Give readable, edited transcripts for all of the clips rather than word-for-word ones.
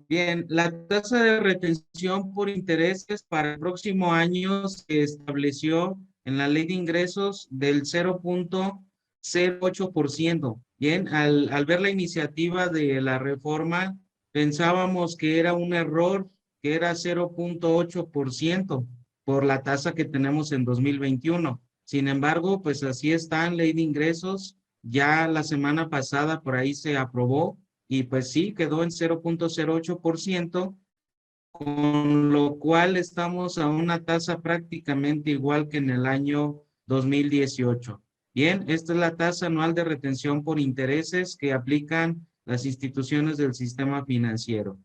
Bien, la tasa de retención por intereses para el próximo año se estableció en la ley de ingresos del 0.08%. Bien, al ver la iniciativa de la reforma, pensábamos que era un error, que era 0.8% por la tasa que tenemos en 2021. Sin embargo, pues así está en ley de ingresos. Ya la semana pasada por ahí se aprobó y pues sí, quedó en 0.08%, con lo cual estamos a una tasa prácticamente igual que en el año 2018. Bien, esta es la tasa anual de retención por intereses que aplican las instituciones del sistema financiero.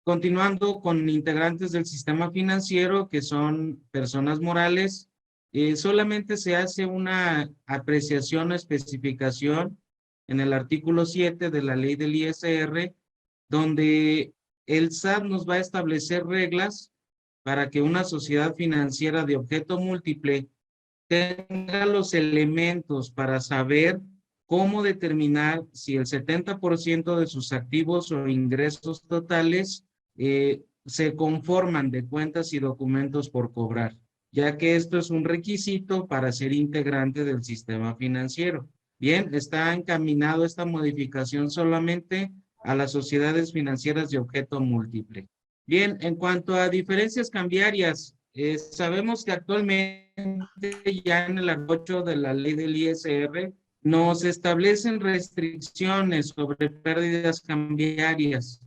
Continuando con integrantes del sistema financiero, que son personas morales, solamente se hace una apreciación o especificación en el artículo 7 de la ley del ISR, donde el SAT nos va a establecer reglas para que una sociedad financiera de objeto múltiple tenga los elementos para saber cómo determinar si el 70% de sus activos o ingresos totales se conforman de cuentas y documentos por cobrar, ya que esto es un requisito para ser integrante del sistema financiero. Bien, está encaminado esta modificación solamente a las sociedades financieras de objeto múltiple. Bien, en cuanto a diferencias cambiarias, sabemos que actualmente ya en el artículo 8 de la ley del ISR nos establecen restricciones sobre pérdidas cambiarias.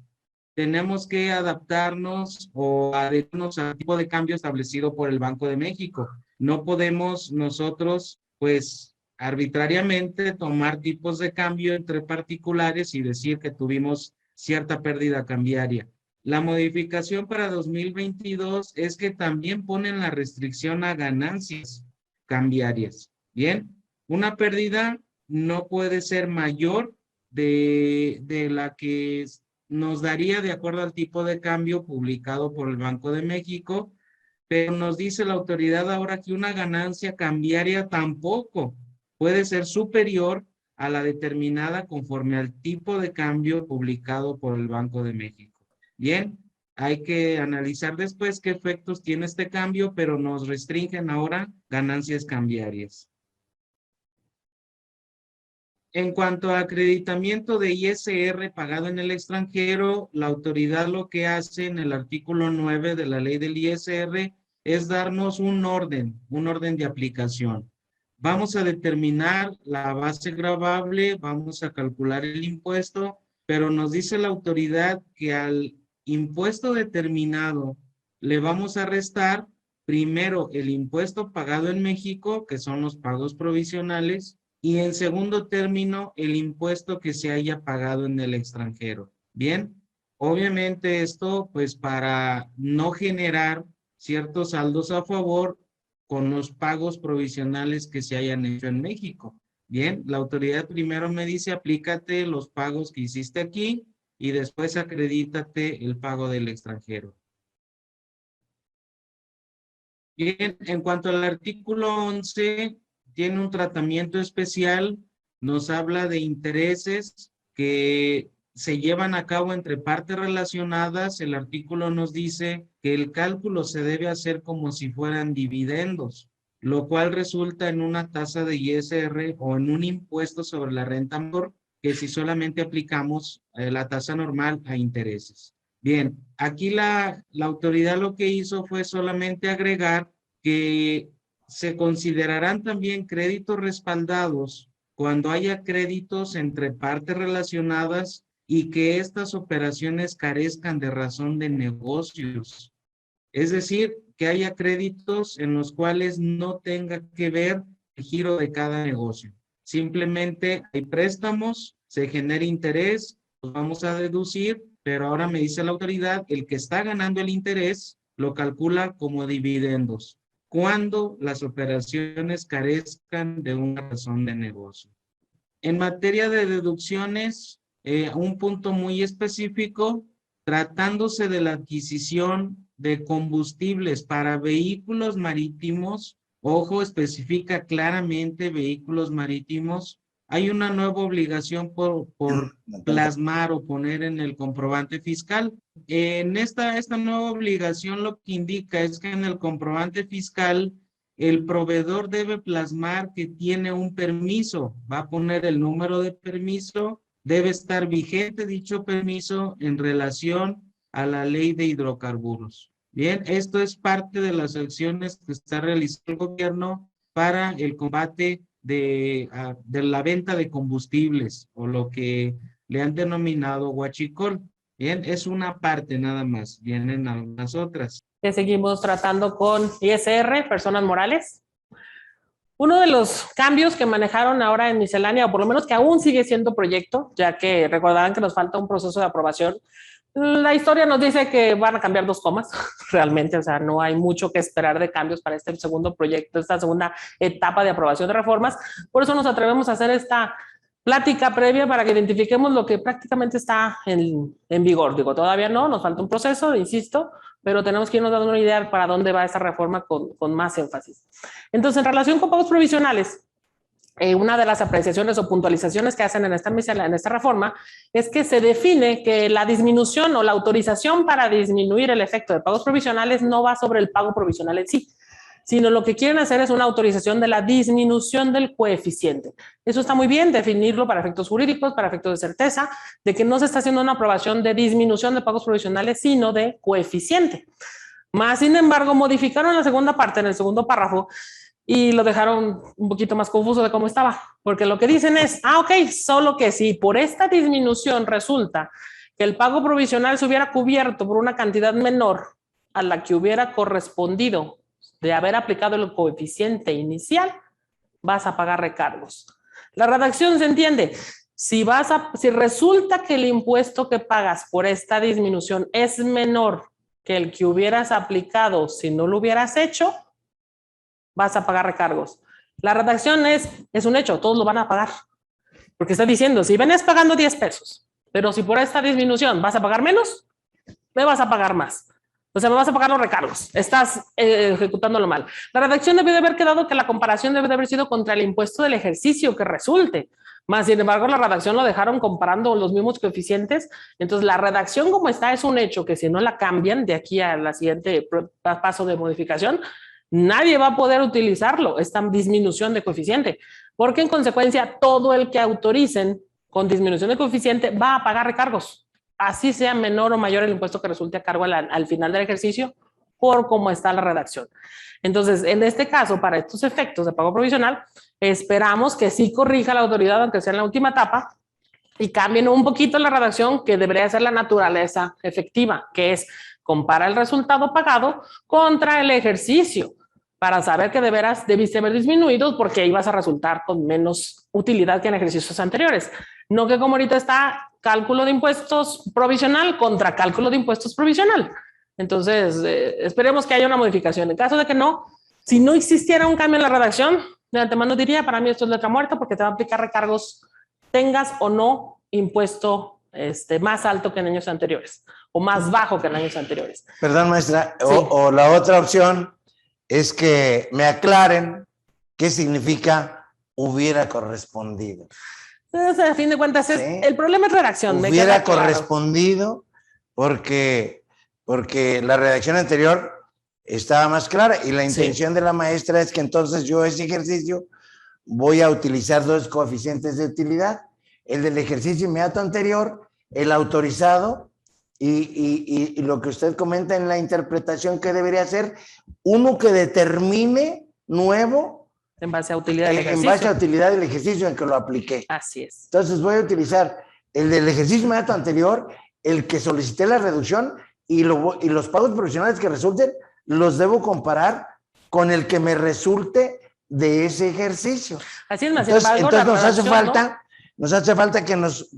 Tenemos que adaptarnos o adecuarnos al tipo de cambio establecido por el Banco de México. No podemos nosotros, pues, arbitrariamente tomar tipos de cambio entre particulares y decir que tuvimos cierta pérdida cambiaria. La modificación para 2022 es que también ponen la restricción a ganancias cambiarias. Bien, una pérdida no puede ser mayor de la que nos daría de acuerdo al tipo de cambio publicado por el Banco de México, pero nos dice la autoridad ahora que una ganancia cambiaria tampoco puede ser superior a la determinada conforme al tipo de cambio publicado por el Banco de México. Bien, hay que analizar después qué efectos tiene este cambio, pero nos restringen ahora ganancias cambiarias. En cuanto a acreditamiento de ISR pagado en el extranjero, la autoridad lo que hace en el artículo 9 de la ley del ISR es darnos un orden de aplicación. Vamos a determinar la base gravable, vamos a calcular el impuesto, pero nos dice la autoridad que al impuesto determinado le vamos a restar primero el impuesto pagado en México, que son los pagos provisionales, y en segundo término, el impuesto que se haya pagado en el extranjero. Bien, obviamente esto pues para no generar ciertos saldos a favor con los pagos provisionales que se hayan hecho en México. Bien, la autoridad primero me dice aplícate los pagos que hiciste aquí y después acredítate el pago del extranjero. Bien, en cuanto al artículo 11, tiene un tratamiento especial, nos habla de intereses que se llevan a cabo entre partes relacionadas. El artículo nos dice que el cálculo se debe hacer como si fueran dividendos, lo cual resulta en una tasa de ISR o en un impuesto sobre la renta menor que si solamente aplicamos la tasa normal a intereses. Bien, aquí la autoridad lo que hizo fue solamente agregar que se considerarán también créditos respaldados cuando haya créditos entre partes relacionadas y que estas operaciones carezcan de razón de negocios. Es decir, que haya créditos en los cuales no tenga que ver el giro de cada negocio. Simplemente hay préstamos, se genera interés, los vamos a deducir, pero ahora me dice la autoridad, el que está ganando el interés lo calcula como dividendos cuando las operaciones carezcan de una razón de negocio. En materia de deducciones, un punto muy específico, tratándose de la adquisición de combustibles para vehículos marítimos, ojo, especifica claramente vehículos marítimos, hay una nueva obligación por plasmar o poner en el comprobante fiscal. En esta nueva obligación lo que indica es que en el comprobante fiscal el proveedor debe plasmar que tiene un permiso, va a poner el número de permiso, debe estar vigente dicho permiso en relación a la ley de hidrocarburos. Bien, esto es parte de las acciones que está realizando el gobierno para el combate de la venta de combustibles o lo que le han denominado huachicol. Bien, es una parte nada más, vienen algunas otras. Que seguimos tratando con ISR, personas morales. Uno de los cambios que manejaron ahora en miscelánea, o por lo menos que aún sigue siendo proyecto, ya que recordarán que nos falta un proceso de aprobación. La historia nos dice que van a cambiar 2 comas, realmente, o sea, no hay mucho que esperar de cambios para este segundo proyecto, esta segunda etapa de aprobación de reformas. Por eso nos atrevemos a hacer esta plática previa para que identifiquemos lo que prácticamente está en vigor. Digo, todavía no, nos falta un proceso, insisto, pero tenemos que irnos dando una idea para dónde va esta reforma con más énfasis. Entonces, en relación con pagos provisionales, una de las apreciaciones o puntualizaciones que hacen en esta reforma es que se define que la disminución o la autorización para disminuir el efecto de pagos provisionales no va sobre el pago provisional en sí, sino lo que quieren hacer es una autorización de la disminución del coeficiente. Eso está muy bien, definirlo para efectos jurídicos, para efectos de certeza, de que no se está haciendo una aprobación de disminución de pagos provisionales, sino de coeficiente. Más sin embargo, modificaron la segunda parte, en el segundo párrafo, y lo dejaron un poquito más confuso de cómo estaba, porque lo que dicen es, ok, solo que si por esta disminución resulta que el pago provisional se hubiera cubierto por una cantidad menor a la que hubiera correspondido de haber aplicado el coeficiente inicial, vas a pagar recargos. La redacción se entiende. Si resulta que el impuesto que pagas por esta disminución es menor que el que hubieras aplicado si no lo hubieras hecho, vas a pagar recargos. La redacción es un hecho, todos lo van a pagar. Porque está diciendo, si venías pagando 10 pesos, pero si por esta disminución vas a pagar menos, me vas a pagar más. O sea, me vas a pagar los recargos. Estás ejecutándolo mal. La redacción debe de haber quedado que la comparación debe de haber sido contra el impuesto del ejercicio que resulte. Más sin embargo, la redacción lo dejaron comparando los mismos coeficientes. Entonces, la redacción como está es un hecho que si no la cambian de aquí a la siguiente paso de modificación, nadie va a poder utilizarlo, esta disminución de coeficiente, porque en consecuencia todo el que autoricen con disminución de coeficiente va a pagar recargos, así sea menor o mayor el impuesto que resulte a cargo al final del ejercicio, por cómo está la redacción. Entonces, en este caso, para estos efectos de pago provisional, esperamos que sí corrija la autoridad, aunque sea en la última etapa, y cambien un poquito la redacción que debería ser la naturaleza efectiva, que es compara el resultado pagado contra el ejercicio, para saber que de veras debiste haber disminuido porque ibas a resultar con menos utilidad que en ejercicios anteriores. No que como ahorita está cálculo de impuestos provisional contra cálculo de impuestos provisional. Entonces, esperemos que haya una modificación. En caso de que no, si no existiera un cambio en la redacción, de antemano diría, para mí esto es letra muerta porque te va a aplicar recargos, tengas o no impuesto más alto que en años anteriores o más bajo que en años anteriores. Perdón, maestra, Sí. o la otra opción es que me aclaren qué significa hubiera correspondido. Entonces, a fin de cuentas, Sí. el problema es redacción. Hubiera correspondido porque la redacción anterior estaba más clara y la intención de la maestra es que entonces yo ese ejercicio voy a utilizar 2 coeficientes de utilidad, el del ejercicio inmediato anterior, el autorizado y lo que usted comenta en la interpretación que debería ser uno que determine nuevo en base a utilidad del en ejercicio. base a utilidad del ejercicio en que lo apliqué. Así es. Entonces voy a utilizar el del ejercicio inmediato anterior, el que solicité la reducción y los pagos provisionales que resulten los debo comparar con el que me resulte de ese ejercicio. Así es, más Entonces embargo, nos hace falta que nos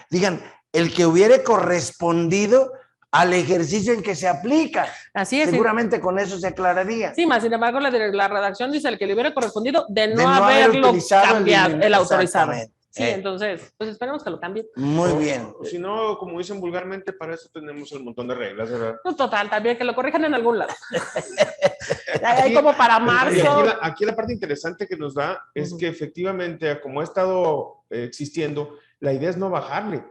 digan el que hubiera correspondido al ejercicio en que se aplica. Así es. Seguramente con eso se aclararía. Sí, más sin embargo, la redacción dice el que le hubiera correspondido de no haberlo cambiado, el autorizado. Sí, entonces, pues esperemos que lo cambien. Muy bien. O si no, como dicen vulgarmente, para eso tenemos el montón de reglas, ¿verdad? No, total, también que lo corrijan en algún lado. Hay como para Y marzo. aquí la parte interesante que nos da es que efectivamente, como ha estado existiendo, la idea es no bajarle.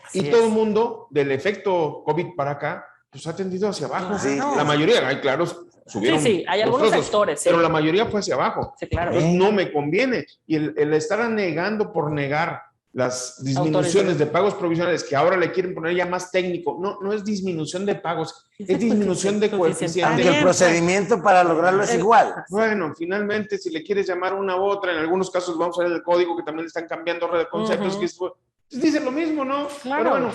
Así Y es. todo el mundo, del efecto COVID para acá, pues ha tendido hacia abajo. Sí. La mayoría, hay claro, subieron. Sí, hay los algunos costos, sectores, sí. pero la mayoría fue hacia abajo. Sí, claro. Entonces no me conviene. Y el estar negando por negar las disminuciones de pagos provisionales que ahora le quieren poner ya más técnico, no es disminución de pagos, es disminución de coeficiente. Aunque el procedimiento para lograrlo es igual. Bueno, finalmente, si le quieres llamar una u otra, en algunos casos vamos a ver el código que también le están cambiando conceptos, que dice lo mismo, ¿no? Claro. Pero bueno,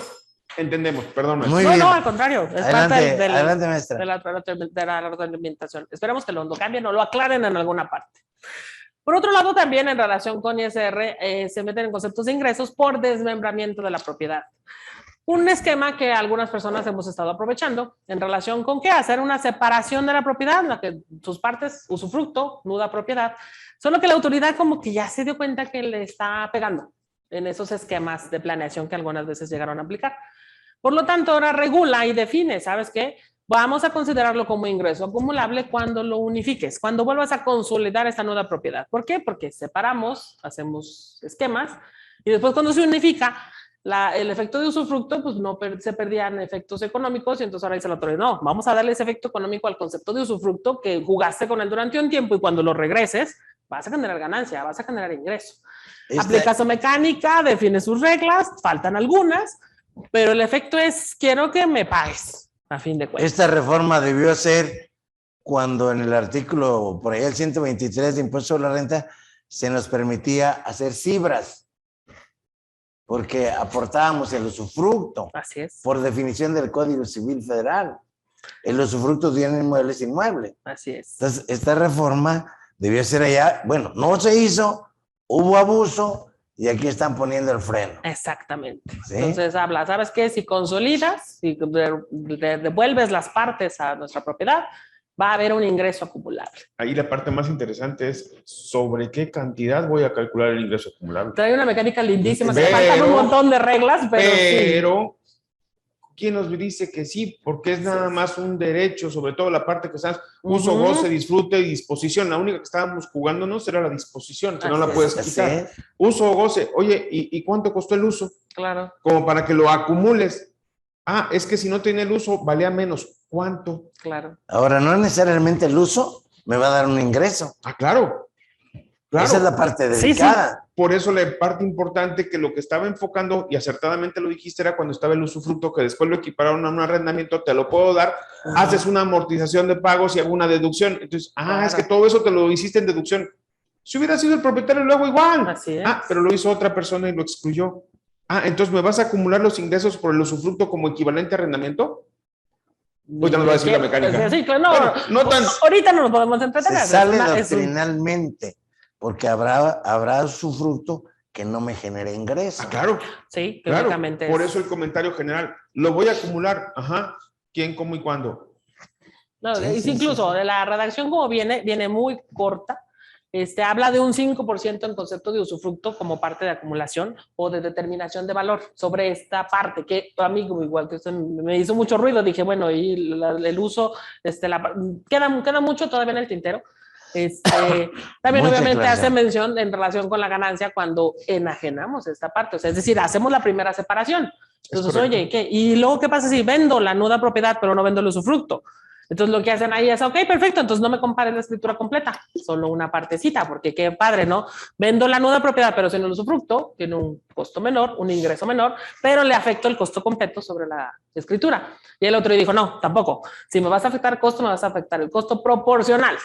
entendemos, perdón. Muy No, bien. no, al contrario. Es Adelante, parte adelante, maestra. de la reglamentación. Esperemos que lo cambien o lo aclaren en alguna parte. Por otro lado, también en relación con ISR, se meten en conceptos de ingresos por desmembramiento de la propiedad. Un esquema que algunas personas hemos estado aprovechando en relación con qué hacer una separación de la propiedad, en la que sus partes, usufructo, nuda propiedad, solo que la autoridad como que ya se dio cuenta que le está pegando en esos esquemas de planeación que algunas veces llegaron a aplicar. Por lo tanto, ahora regula y define, ¿sabes qué? Vamos a considerarlo como ingreso acumulable cuando lo unifiques, cuando vuelvas a consolidar esta nueva propiedad. ¿Por qué? Porque separamos, hacemos esquemas y después cuando se unifica, el efecto de usufructo, pues no se perdían efectos económicos y entonces ahora dice la autoridad, no, vamos a darle ese efecto económico al concepto de usufructo que jugaste con él durante un tiempo y cuando lo regreses, vas a generar ganancia, vas a generar ingreso. Aplica su mecánica, define sus reglas, faltan algunas, pero el efecto es, quiero que me pagues. A fin de cuentas. Esta reforma debió ser cuando en el artículo, por ahí el 123 de impuesto sobre la renta, se nos permitía hacer cifras, porque aportábamos el usufructo. Así es. Por definición del Código Civil Federal. El usufructo de un inmueble es inmueble. Así es. Entonces, esta reforma debió ser allá, bueno, no se hizo, hubo abuso, y aquí están poniendo el freno. Exactamente. ¿Sí? Entonces habla, ¿sabes qué? Si consolidas, si devuelves las partes a nuestra propiedad, va a haber un ingreso acumulable. Ahí la parte más interesante es sobre qué cantidad voy a calcular el ingreso acumulable. Trae una mecánica lindísima, Pero- se faltan un montón de reglas, pero sí. ¿Quién nos dice que sí? Porque es nada más un derecho, sobre todo la parte que estás uso, goce, disfrute y disposición. La única que estábamos jugándonos era la disposición, que no la puedes quitar. Uso o goce. Oye, ¿y cuánto costó el uso? Claro. Como para que lo acumules. Ah, es que si no tenía el uso, valía menos. ¿Cuánto? Claro. Ahora, no necesariamente el uso me va a dar un ingreso. Ah, claro. Claro. Esa es la parte delicada. Sí. Por eso la parte importante que lo que estaba enfocando, y acertadamente lo dijiste, era cuando estaba el usufructo, que después lo equipararon a un arrendamiento, te lo puedo dar, haces una amortización de pagos y hago una deducción. Entonces, es que todo eso te lo hiciste en deducción. Si hubiera sido el propietario, luego igual. Así es. Pero lo hizo otra persona y lo excluyó. Entonces, ¿me vas a acumular los ingresos por el usufructo como equivalente a arrendamiento? Ahorita nos va a decir la mecánica. Sí, claro, no, bueno, no tan... Ahorita no nos podemos entretener. Se sale doctrinalmente, porque habrá usufructo que no me genere ingreso. Claro. Sí, claro. lógicamente. Por eso el comentario general. Lo voy a acumular. ¿Quién, cómo y cuándo? No, incluso de la redacción como viene muy corta. Habla de un 5% en concepto de usufructo como parte de acumulación o de determinación de valor sobre esta parte, que a mí, igual que usted, me hizo mucho ruido. Dije, bueno, y el uso, queda mucho todavía en el tintero. También obviamente hace mención en relación con la ganancia cuando enajenamos esta parte, o sea, es decir, hacemos la primera separación. Entonces, oye, ¿qué? Y luego, ¿qué pasa si vendo la nuda propiedad pero no vendo el usufructo? Entonces lo que hacen ahí es, ok, perfecto, entonces no me compares la escritura completa, solo una partecita, porque qué padre, ¿no? Vendo la nuda propiedad, pero sin el usufructo, tiene un costo menor, un ingreso menor, pero le afecto el costo completo sobre la escritura. Y el otro dijo, no, tampoco. Si me vas a afectar el costo, me vas a afectar el costo proporcional.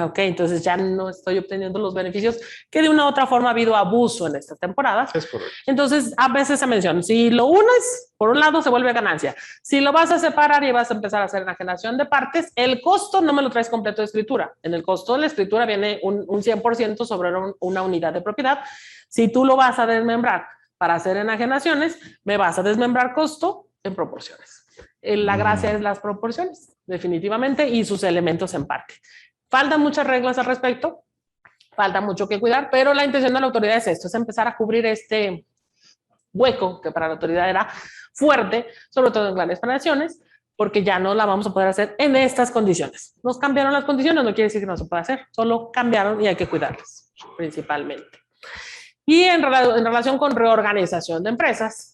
Ok, entonces ya no estoy obteniendo los beneficios que de una u otra forma ha habido abuso en estas temporadas. Es correcto. Entonces, a veces se menciona, si lo unes, por un lado se vuelve ganancia. Si lo vas a separar y vas a empezar a hacer enajenación de partes, el costo no me lo traes completo de escritura. En el costo de la escritura viene un 100% sobre una unidad de propiedad. Si tú lo vas a desmembrar para hacer enajenaciones, me vas a desmembrar costo en proporciones. La gracia es las proporciones, definitivamente, y sus elementos en parte. Faltan muchas reglas al respecto, falta mucho que cuidar, pero la intención de la autoridad es esto, es empezar a cubrir este hueco que para la autoridad era fuerte, sobre todo en grandes operaciones, porque ya no la vamos a poder hacer en estas condiciones. Nos cambiaron las condiciones, no quiere decir que no se pueda hacer, solo cambiaron y hay que cuidarlas principalmente. Y en relación con reorganización de empresas,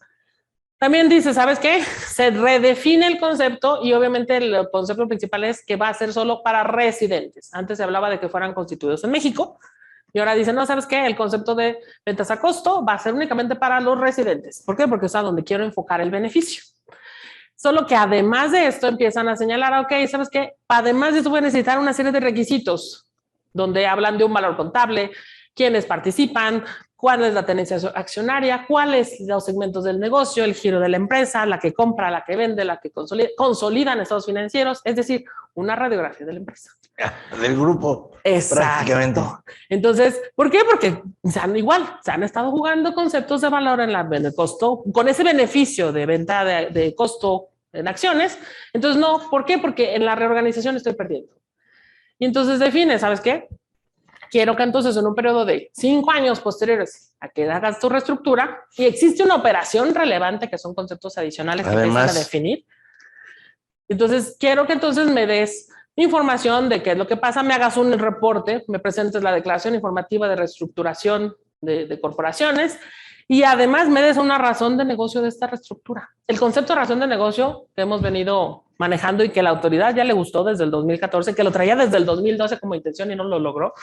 también dice, ¿sabes qué? Se redefine el concepto y obviamente el concepto principal es que va a ser solo para residentes. Antes se hablaba de que fueran constituidos en México y ahora dicen, no, ¿sabes qué? El concepto de ventas a costo va a ser únicamente para los residentes. ¿Por qué? Porque es a donde quiero enfocar el beneficio. Solo que además de esto empiezan a señalar, ok, ¿sabes qué? Además de esto voy a necesitar una serie de requisitos donde hablan de un valor contable, quiénes participan, cuál es la tenencia accionaria, cuáles los segmentos del negocio, el giro de la empresa, la que compra, la que vende, la que consolidan estados financieros, es decir, una radiografía de la empresa. Del grupo. Exacto. Prácticamente. Entonces, ¿por qué? Porque se han estado jugando conceptos de valor en el costo, con ese beneficio de venta de costo en acciones. Entonces, no, ¿por qué? Porque en la reorganización estoy perdiendo. Y entonces define, ¿sabes qué? Quiero que entonces en un periodo de 5 años posteriores a que hagas tu reestructura y existe una operación relevante que son conceptos adicionales que empiezan a definir. Entonces, quiero que entonces me des información de qué es lo que pasa, me hagas un reporte, me presentes la declaración informativa de reestructuración de corporaciones y además me des una razón de negocio de esta reestructura. El concepto de razón de negocio que hemos venido manejando y que la autoridad ya le gustó desde el 2014, que lo traía desde el 2012 como intención y no lo logró,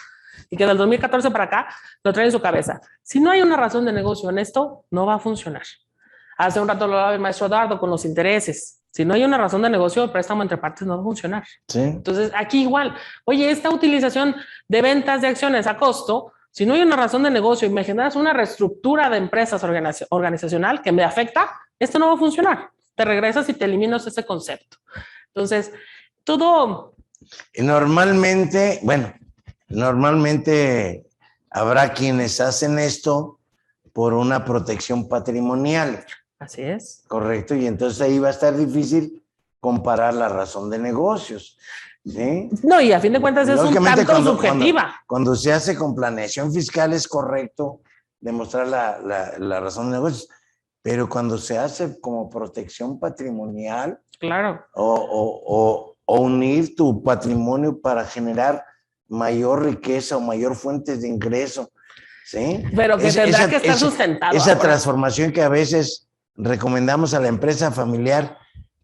y que del 2014 para acá lo trae en su cabeza. Si no hay una razón de negocio en esto, no va a funcionar. Hace un rato lo hablaba el maestro Dardo con los intereses. Si no hay una razón de negocio, el préstamo entre partes no va a funcionar. Sí. Entonces, aquí igual, oye, esta utilización de ventas de acciones a costo, si no hay una razón de negocio y me generas una reestructura de empresas organizacional que me afecta, esto no va a funcionar. Te regresas y te eliminas ese concepto. Entonces, todo... Y normalmente habrá quienes hacen esto por una protección patrimonial. Así es. Correcto, y entonces ahí va a estar difícil comparar la razón de negocios. ¿Sí? No, y a fin de cuentas es un tanto subjetiva. Cuando se hace con planeación fiscal es correcto demostrar la razón de negocios, pero cuando se hace como protección patrimonial, claro, o unir tu patrimonio para generar mayor riqueza o mayor fuentes de ingreso, ¿sí? Pero que tendrá que estar sustentado. Esa transformación que a veces recomendamos a la empresa familiar,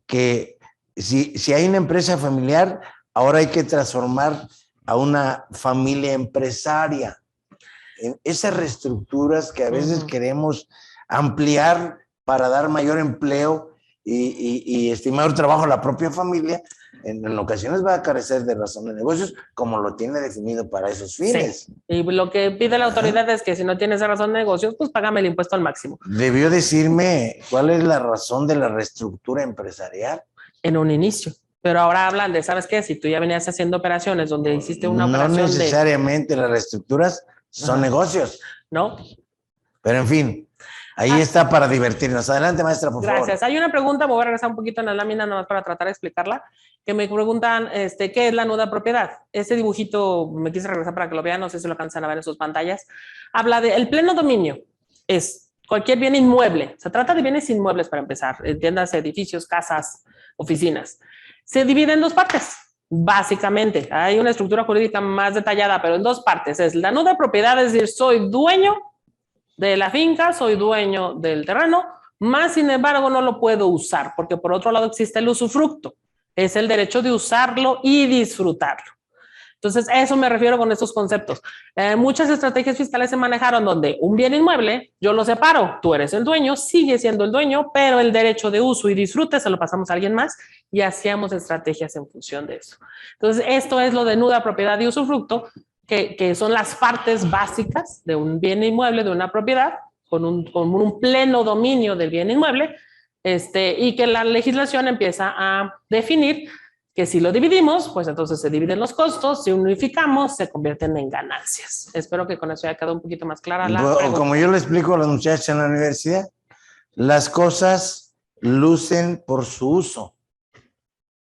que si hay una empresa familiar, ahora hay que transformar a una familia empresaria. En esas reestructuras que a veces queremos ampliar para dar mayor empleo y estimar trabajo a la propia familia, en ocasiones va a carecer de razón de negocios, como lo tiene definido para esos fines. Sí. Y lo que pide la autoridad es que si no tienes razón de negocios, pues págame el impuesto al máximo. Debió decirme cuál es la razón de la reestructura empresarial. En un inicio. Pero ahora hablan de, ¿sabes qué? Si tú ya venías haciendo operaciones donde hiciste una operación no necesariamente las reestructuras son negocios. No. Pero en fin, ahí está para divertirnos. Adelante, maestra, por favor. Gracias. Hay una pregunta, me voy a regresar un poquito en la lámina nada más para tratar de explicarla, que me preguntan, ¿qué es la nuda propiedad? Ese dibujito, me quise regresar para que lo vean, no sé si lo alcanzan a ver en sus pantallas. Habla de el pleno dominio, es cualquier bien inmueble. Se trata de bienes inmuebles para empezar, entiéndase, edificios, casas, oficinas. Se divide en dos partes, básicamente. Hay una estructura jurídica más detallada, pero en dos partes. Es la nuda propiedad, es decir, soy dueño de la finca, soy dueño del terreno, más sin embargo no lo puedo usar, porque por otro lado existe el usufructo. Es el derecho de usarlo y disfrutarlo. Entonces, a eso me refiero con estos conceptos. Muchas estrategias fiscales se manejaron donde un bien inmueble, yo lo separo, tú eres el dueño, sigue siendo el dueño, pero el derecho de uso y disfrute se lo pasamos a alguien más y hacíamos estrategias en función de eso. Entonces, esto es lo de nuda propiedad y usufructo, que son las partes básicas de un bien inmueble, de una propiedad, con un pleno dominio del bien inmueble, y que la legislación empieza a definir que si lo dividimos, pues entonces se dividen los costos, si unificamos, se convierten en ganancias. Espero que con eso haya quedado un poquito más clara la pregunta. Como yo le explico a los muchachos en la universidad, las cosas lucen por su uso.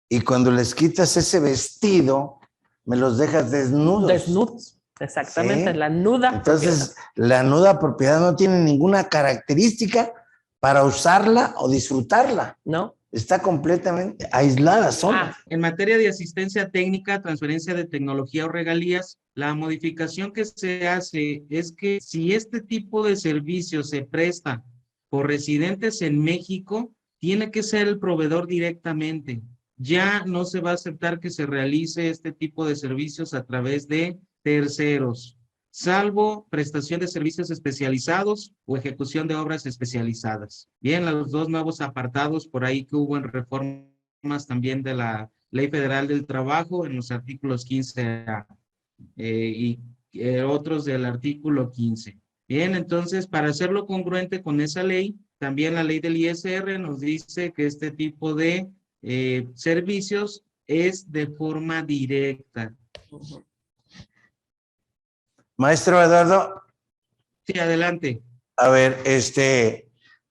Y cuando les quitas ese vestido, me los dejas desnudos. Desnudos, Exactamente, ¿sí? la nuda. Entonces, la nuda propiedad no tiene ninguna característica para usarla o disfrutarla. ¿No? Está completamente aislada, sola. En materia de asistencia técnica, transferencia de tecnología o regalías, la modificación que se hace es que si este tipo de servicio se presta por residentes en México, tiene que ser el proveedor directamente. Ya no se va a aceptar que se realice este tipo de servicios a través de terceros, salvo prestación de servicios especializados o ejecución de obras especializadas. Bien, los dos nuevos apartados por ahí que hubo en reformas también de la Ley Federal del Trabajo en los artículos 15A y otros del artículo 15. Bien, entonces, para hacerlo congruente con esa ley, también la ley del ISR nos dice que este tipo de servicios es de forma directa. Maestro Eduardo, Sí, adelante. a ver,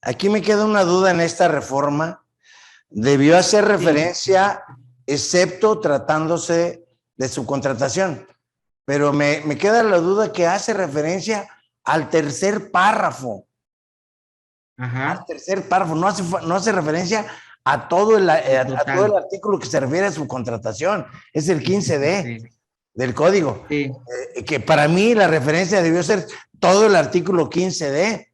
aquí me queda una duda en esta reforma. Debió hacer referencia, excepto tratándose de subcontratación, pero me queda la duda que hace referencia al tercer párrafo. Ajá. Al tercer párrafo, no hace referencia a todo el artículo que se refiere a subcontratación. Es el 15D Sí. del código. Sí. Que para mí la referencia debió ser todo el artículo 15D.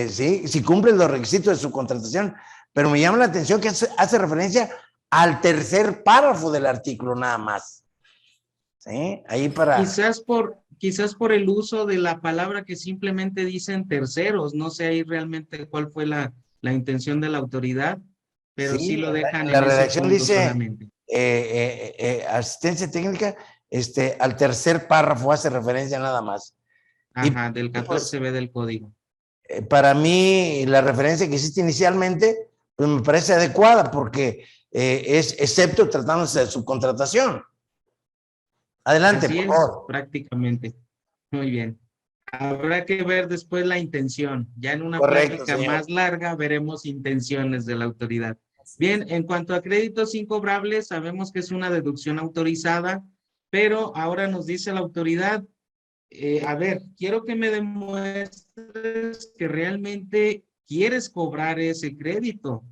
¿Sí? Si cumplen los requisitos de subcontratación. Pero me llama la atención que hace referencia al tercer párrafo del artículo nada más. ¿Sí? Ahí para... Quizás por el uso de la palabra que simplemente dicen terceros, no sé ahí realmente cuál fue la intención de la autoridad, pero sí lo dejan la en ese redacción punto dice solamente. asistencia técnica, al tercer párrafo hace referencia nada más. Ajá, del pues, 14B del código. Para mí, la referencia que hiciste inicialmente, pues me parece adecuada porque es excepto tratándose de subcontratación. Adelante, Así por es, favor. prácticamente. Muy bien. Habrá que ver después la intención. Ya en una Correcto, plática señor. más larga veremos intenciones de la autoridad. Bien, en cuanto a créditos incobrables, sabemos que es una deducción autorizada, pero ahora nos dice la autoridad, a ver, quiero que me demuestres que realmente quieres cobrar ese crédito.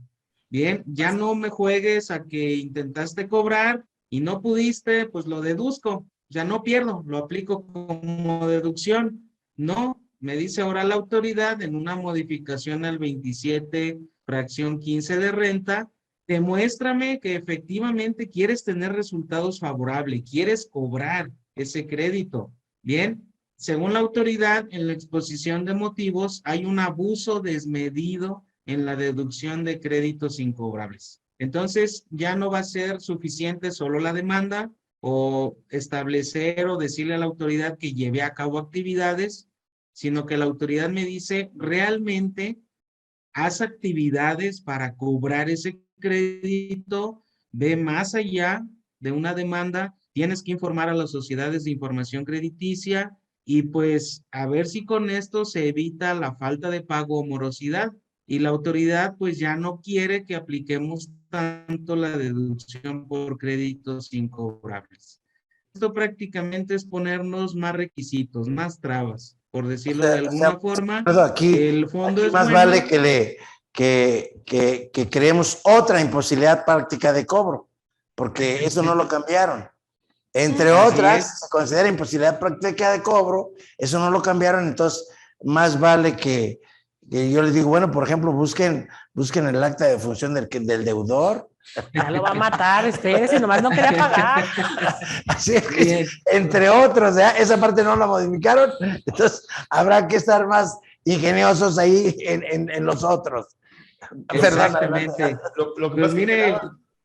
Bien, ya no me juegues a que intentaste cobrar y no pudiste, pues lo deduzco, ya no pierdo, lo aplico como deducción. No, me dice ahora la autoridad en una modificación al 27, fracción 15 de renta, demuéstrame que efectivamente quieres tener resultados favorables, quieres cobrar ese crédito. Bien, según la autoridad, en la exposición de motivos hay un abuso desmedido en la deducción de créditos incobrables. Entonces, ya no va a ser suficiente solo la demanda o establecer o decirle a la autoridad que lleve a cabo actividades, sino que la autoridad me dice, realmente haz actividades para cobrar ese crédito, ve más allá de una demanda, tienes que informar a las sociedades de información crediticia y pues a ver si con esto se evita la falta de pago o morosidad. Y la autoridad pues ya no quiere que apliquemos tanto la deducción por créditos incobrables. Esto prácticamente es ponernos más requisitos, más trabas, por decirlo de alguna forma. El fondo aquí es más bueno. vale que creemos otra imposibilidad práctica de cobro, porque eso no lo cambiaron. Entre otras, se considera imposibilidad práctica de cobro, eso no lo cambiaron, entonces más vale que yo les digo, bueno, por ejemplo, busquen el acta de función del deudor. Ya lo va a matar, espérese, nomás no quería pagar. Así es que, entre otros, esa parte no la modificaron, entonces habrá que estar más ingeniosos ahí en los otros. Exactamente. Lo que pasa es que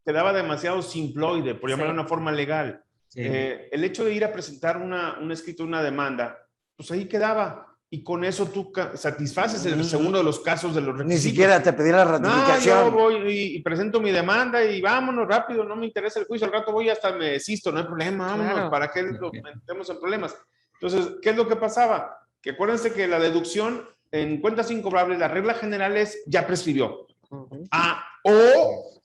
quedaba demasiado simploide, por llamarlo de una forma legal. Sí. El hecho de ir a presentar un escrito, una demanda, pues ahí quedaba. Y con eso tú satisfaces el segundo de los casos de los requisitos. Ni siquiera te pedí la ratificación. No, yo voy y presento mi demanda y vámonos rápido, no me interesa el juicio, al rato voy y hasta me desisto, no hay problema, vámonos, claro. ¿Para qué nos metemos en problemas? Entonces, ¿qué es lo que pasaba? Que acuérdense que la deducción en cuentas incobrables, la regla general es ya prescribió. O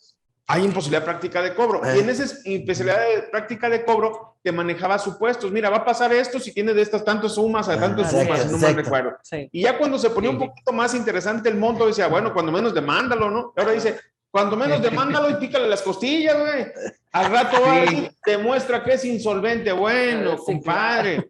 hay imposibilidad práctica de cobro. Y en esa imposibilidad de práctica de cobro te manejaba supuestos. Mira, va a pasar esto si tienes de estas tantas sumas a tantas sumas, si no me recuerdo. Sí. Y ya cuando se ponía un poquito más interesante el monto, decía, bueno, cuando menos demándalo, ¿no? Y ahora dice, cuando menos demándalo y pícale las costillas, güey. Al rato va a decir, demuestra que es insolvente. Bueno, Sí, compadre.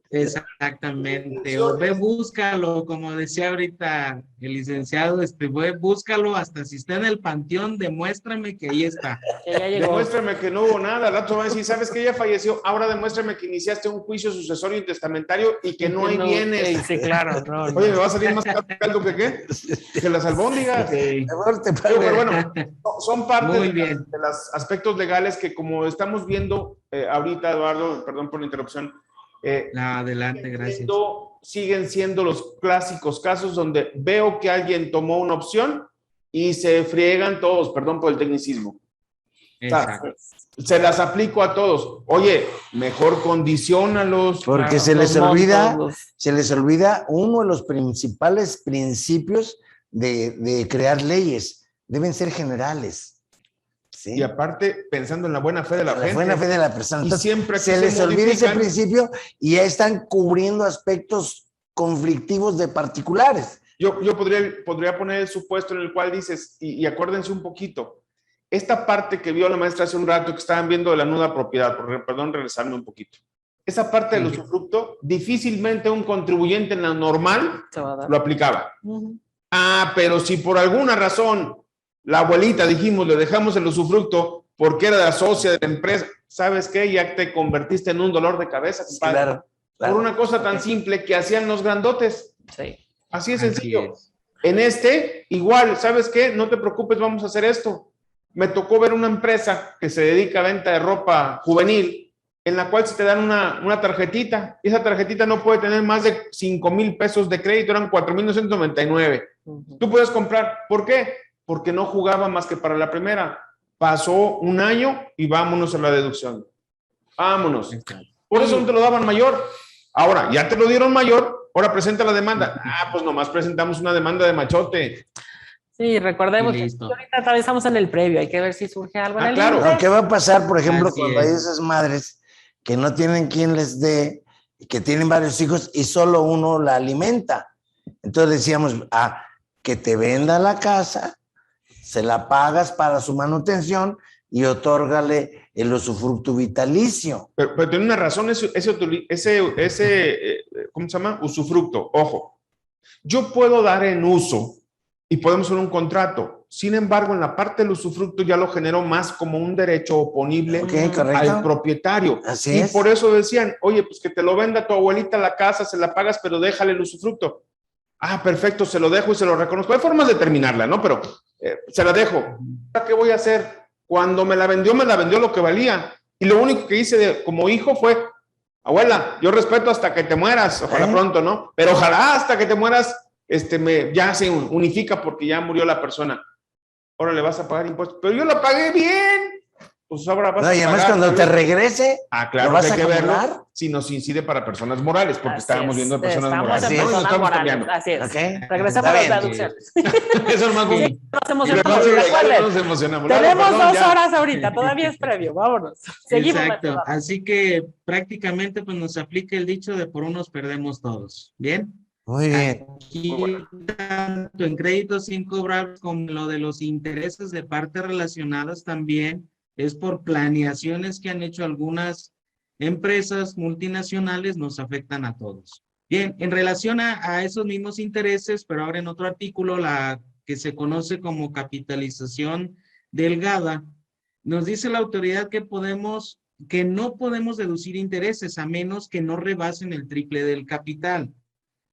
Exactamente, o ve, búscalo, como decía ahorita el licenciado, ve, búscalo hasta si está en el panteón, demuéstrame que ahí está. Que ya llegó. Demuéstrame que no hubo nada. Al rato va a decir, ¿sabes que ella falleció? Ahora demuéstrame que iniciaste un juicio sucesorio y testamentario y que no hay bienes. Sí, claro. No, Oye, ¿me va a salir más caldo que qué? Que las albóndigas. Sí. Pero bueno, son parte Muy de bien. los aspectos legales que, como estamos viendo ahorita, Eduardo, perdón por la interrupción, Adelante, gracias. siguen siendo los clásicos casos donde veo que alguien tomó una opción y se friegan todos, perdón por el tecnicismo. Exacto. Se las aplico a todos. Oye, mejor condiciónalos. Porque Claro, se les los olvida, montos, se les olvida uno de los principales principios de crear leyes. Deben ser generales. ¿Sí? Y aparte, pensando en la buena fe de la gente. La buena fe de la persona. Y Entonces, siempre se les olvida ese principio y ya están cubriendo aspectos conflictivos de particulares. Yo podría poner el supuesto en el cual dices, y acuérdense un poquito, esta parte que vio la maestra hace un rato que estaban viendo de la nuda propiedad, perdón, regresarme un poquito. Esa parte del usufructo, difícilmente un contribuyente en la normal se va a dar. lo aplicaba. Pero si por alguna razón la abuelita, dijimos, le dejamos el usufructo porque era la socia de la empresa, ¿sabes qué? Ya te convertiste en un dolor de cabeza, compadre. Claro, claro. Por una cosa tan simple que hacían los grandotes. Sí. Así es Así sencillo. es. En este, igual, ¿sabes qué? No te preocupes, vamos a hacer esto. Me tocó ver una empresa que se dedica a venta de ropa juvenil, en la cual se te dan una tarjetita, y esa tarjetita no puede tener más de 5,000 pesos de crédito, eran 4,999. Tú puedes comprar. ¿Por qué? Porque no jugaba más que para la primera. Pasó un año y vámonos a la deducción. Vámonos. Exacto. Por eso no te lo daban mayor. Ahora, ya te lo dieron mayor, ahora presenta la demanda. Pues nomás presentamos una demanda de machote. Sí, recordemos Y que listo. ahorita todavía estamos en el previo, hay que ver si surge algo en el claro. límite. ¿Qué va a pasar, por ejemplo, Así cuando hay es. esas madres que no tienen quien les dé, que tienen varios hijos y solo uno la alimenta? Entonces decíamos, que te venda la casa, se la pagas para su manutención y otórgale el usufructo vitalicio. Pero tiene una razón ¿cómo se llama? Usufructo. Ojo, yo puedo dar en uso y podemos hacer un contrato. Sin embargo, en la parte del usufructo ya lo generó más como un derecho oponible al propietario. Así es. Por eso decían, oye, pues que te lo venda tu abuelita la casa, se la pagas, pero déjale el usufructo. Perfecto, se lo dejo y se lo reconozco. Hay formas de terminarla, ¿no? Pero se la dejo. ¿Qué voy a hacer? Cuando me la vendió lo que valía. Y lo único que hice como hijo fue, abuela, yo respeto hasta que te mueras, ojalá pronto, ¿no? Pero ojalá hasta que te mueras, ya se unifica porque ya murió la persona. Ahora le vas a pagar impuestos. Pero yo la pagué bien. Pues ahora vas a pagar. Y además cuando te regrese, claro, ¿lo vas que hay a que verlo acumular? si nos incide para personas morales, porque Así estábamos es. viendo personas Estamos morales. en ¿no? personas Estamos morales, cambiando. así es. Ok. Regresemos a Está las bien. deducciones. Eso es más bien. Nos emocionamos, Y luego recuerden. nos emocionamos. Tenemos Perdón, 2 ya. horas ahorita, todavía es previo, vámonos. Seguimos. Exacto. maestro. Así que prácticamente pues nos aplica el dicho de por unos perdemos todos. ¿Bien? Muy bien. Aquí, tanto en créditos incobrables como lo de los intereses de partes relacionadas también es por planeaciones que han hecho algunas empresas multinacionales, nos afectan a todos. Bien, en relación a esos mismos intereses, pero ahora en otro artículo, la que se conoce como capitalización delgada, nos dice la autoridad que no podemos deducir intereses a menos que no rebasen el triple del capital.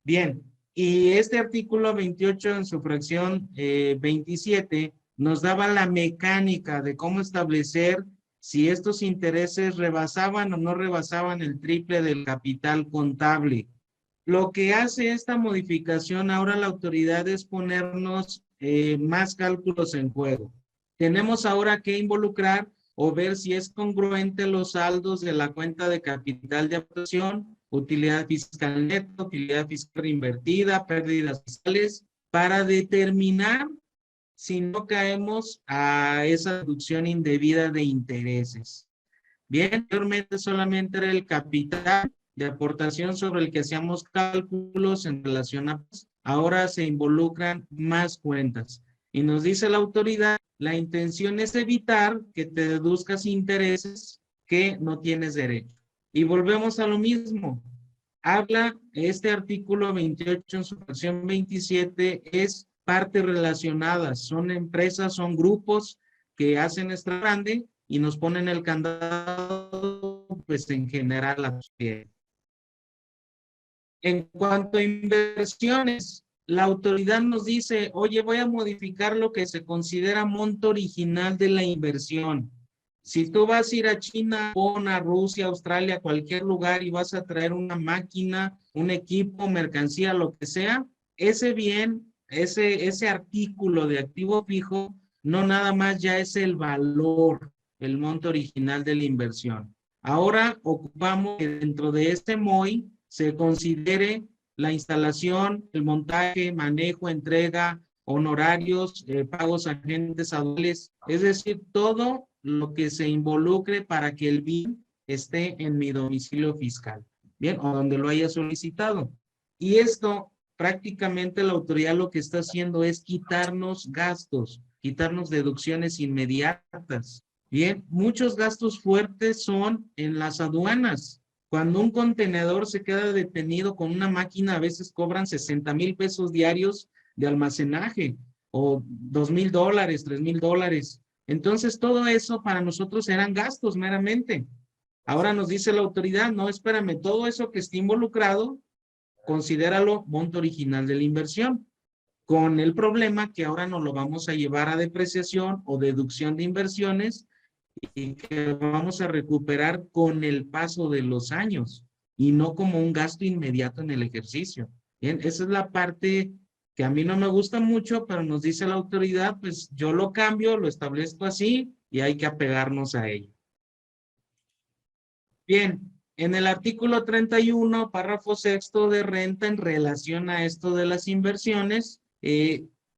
Bien, y este artículo 28 en su fracción 27 nos daba la mecánica de cómo establecer si estos intereses rebasaban o no rebasaban el triple del capital contable. Lo que hace esta modificación ahora la autoridad es ponernos más cálculos en juego. Tenemos ahora que involucrar o ver si es congruente los saldos de la cuenta de capital de aportación, utilidad fiscal neta, utilidad fiscal reinvertida, pérdidas fiscales, para determinar si no caemos a esa deducción indebida de intereses. Bien, anteriormente solamente era el capital de aportación sobre el que hacíamos cálculos en relación a... Ahora se involucran más cuentas. Y nos dice la autoridad, la intención es evitar que te deduzcas intereses que no tienes derecho. Y volvemos a lo mismo. Habla este artículo 28 en su fracción 27, es partes relacionadas, son empresas, son grupos que hacen extra grande y nos ponen el candado, pues en general a pie. En cuanto a inversiones, la autoridad nos dice, oye, voy a modificar lo que se considera monto original de la inversión. Si tú vas a ir a China, Japón, a Rusia, Australia, cualquier lugar y vas a traer una máquina, un equipo, mercancía, lo que sea, ese bien, ese artículo de activo fijo, no nada más ya es el valor, el monto original de la inversión. Ahora ocupamos que dentro de este MOI se considere la instalación, el montaje, manejo, entrega, honorarios, pagos a agentes aduanales, es decir, todo lo que se involucre para que el bien esté en mi domicilio fiscal, bien, o donde lo haya solicitado. Y esto prácticamente la autoridad lo que está haciendo es quitarnos gastos, quitarnos deducciones inmediatas. Bien, muchos gastos fuertes son en las aduanas. Cuando un contenedor se queda detenido con una máquina, a veces cobran 60,000 pesos diarios de almacenaje o $2,000, $3,000. Entonces, todo eso para nosotros eran gastos meramente. Ahora nos dice la autoridad, no, espérame, todo eso que esté involucrado, considéralo monto original de la inversión. Con el problema que ahora nos lo vamos a llevar a depreciación o deducción de inversiones y que vamos a recuperar con el paso de los años y no como un gasto inmediato en el ejercicio. Bien, esa es la parte que a mí no me gusta mucho, pero nos dice la autoridad, pues yo lo cambio, lo establezco así y hay que apegarnos a ello. Bien, en el artículo 31, párrafo sexto de renta en relación a esto de las inversiones,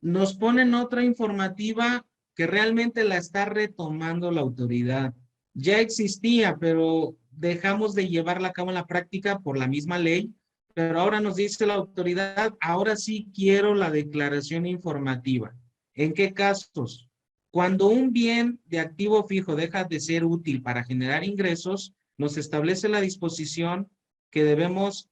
nos ponen otra informativa que realmente la está retomando la autoridad. Ya existía, pero dejamos de llevarla a cabo en la práctica por la misma ley, pero ahora nos dice la autoridad, ahora sí quiero la declaración informativa. ¿En qué casos? Cuando un bien de activo fijo deja de ser útil para generar ingresos, nos establece la disposición que debemos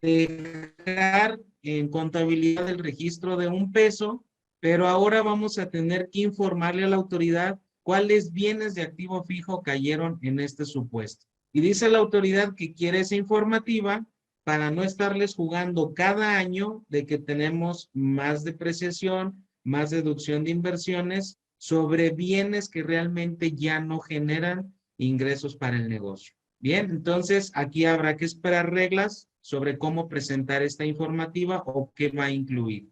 dejar en contabilidad el registro de $1, pero ahora vamos a tener que informarle a la autoridad cuáles bienes de activo fijo cayeron en este supuesto. Y dice la autoridad que quiere esa informativa para no estarles jugando cada año de que tenemos más depreciación, más deducción de inversiones sobre bienes que realmente ya no generan ingresos para el negocio. Bien, entonces aquí habrá que esperar reglas sobre cómo presentar esta informativa o qué va a incluir.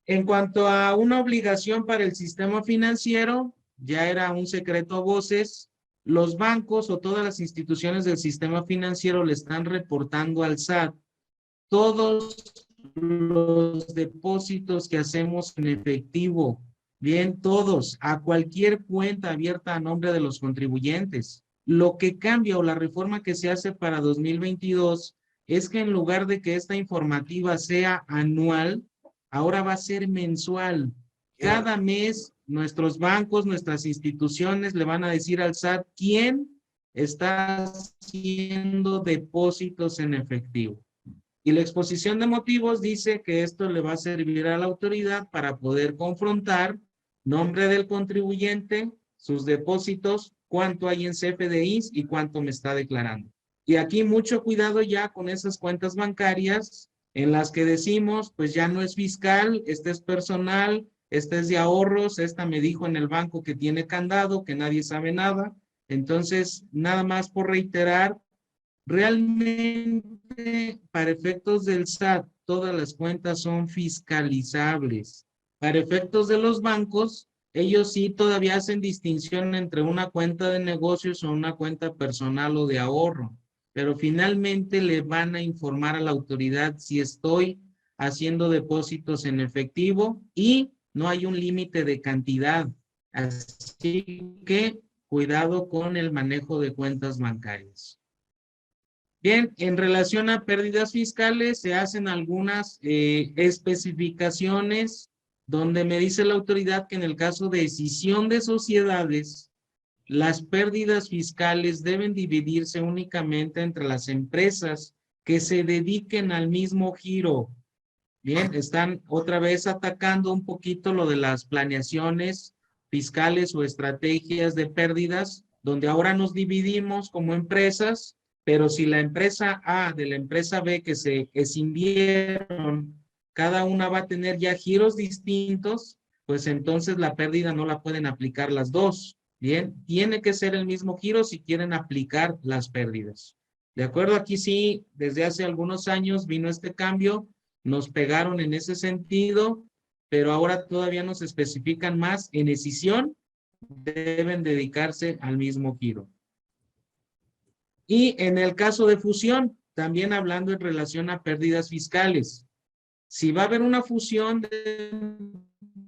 En cuanto a una obligación para el sistema financiero, ya era un secreto a voces, los bancos o todas las instituciones del sistema financiero le están reportando al SAT todos los depósitos que hacemos en efectivo, bien, todos, a cualquier cuenta abierta a nombre de los contribuyentes. Lo que cambia o la reforma que se hace para 2022 es que en lugar de que esta informativa sea anual, ahora va a ser mensual. Cada mes nuestros bancos, nuestras instituciones le van a decir al SAT quién está haciendo depósitos en efectivo. Y la exposición de motivos dice que esto le va a servir a la autoridad para poder confrontar nombre del contribuyente, sus depósitos, cuánto hay en CFDIs y cuánto me está declarando. Y aquí mucho cuidado ya con esas cuentas bancarias en las que decimos, pues ya no es fiscal, este es personal, este es de ahorros, esta me dijo en el banco que tiene candado, que nadie sabe nada. Entonces, nada más por reiterar, realmente, para efectos del SAT, todas las cuentas son fiscalizables. Para efectos de los bancos, ellos sí todavía hacen distinción entre una cuenta de negocios o una cuenta personal o de ahorro, pero finalmente le van a informar a la autoridad si estoy haciendo depósitos en efectivo y no hay un límite de cantidad. Así que cuidado con el manejo de cuentas bancarias. Bien, en relación a pérdidas fiscales, se hacen algunas especificaciones donde me dice la autoridad que en el caso de escisión de sociedades, las pérdidas fiscales deben dividirse únicamente entre las empresas que se dediquen al mismo giro. Bien, están otra vez atacando un poquito lo de las planeaciones fiscales o estrategias de pérdidas, donde ahora nos dividimos como empresas, pero si la empresa A de la empresa B que se escindieron, cada una va a tener ya giros distintos, pues entonces la pérdida no la pueden aplicar las dos. Bien, tiene que ser el mismo giro si quieren aplicar las pérdidas. De acuerdo, aquí sí, desde hace algunos años vino este cambio, nos pegaron en ese sentido, pero ahora todavía nos especifican más. En escisión deben dedicarse al mismo giro. Y en el caso de fusión, también hablando en relación a pérdidas fiscales, si va a haber una fusión de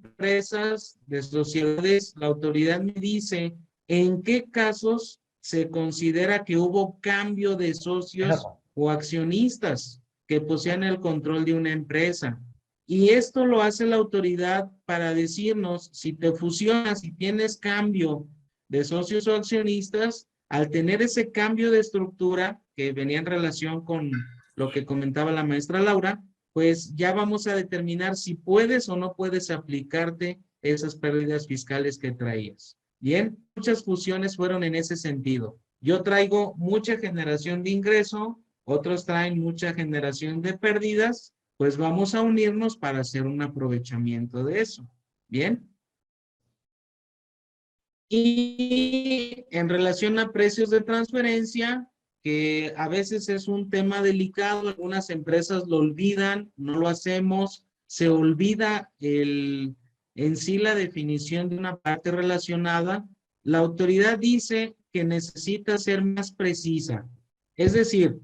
empresas, de sociedades, la autoridad me dice en qué casos se considera que hubo cambio de socios o accionistas que posean el control de una empresa. Y esto lo hace la autoridad para decirnos si te fusionas, si tienes cambio de socios o accionistas, al tener ese cambio de estructura que venía en relación con lo que comentaba la maestra Laura, pues ya vamos a determinar si puedes o no puedes aplicarte esas pérdidas fiscales que traías. Bien, muchas fusiones fueron en ese sentido. Yo traigo mucha generación de ingreso, otros traen mucha generación de pérdidas, pues vamos a unirnos para hacer un aprovechamiento de eso. Bien. Y en relación a precios de transferencia, que a veces es un tema delicado, algunas empresas lo olvidan, no lo hacemos, se olvida en sí la definición de una parte relacionada. La autoridad dice que necesita ser más precisa. Es decir,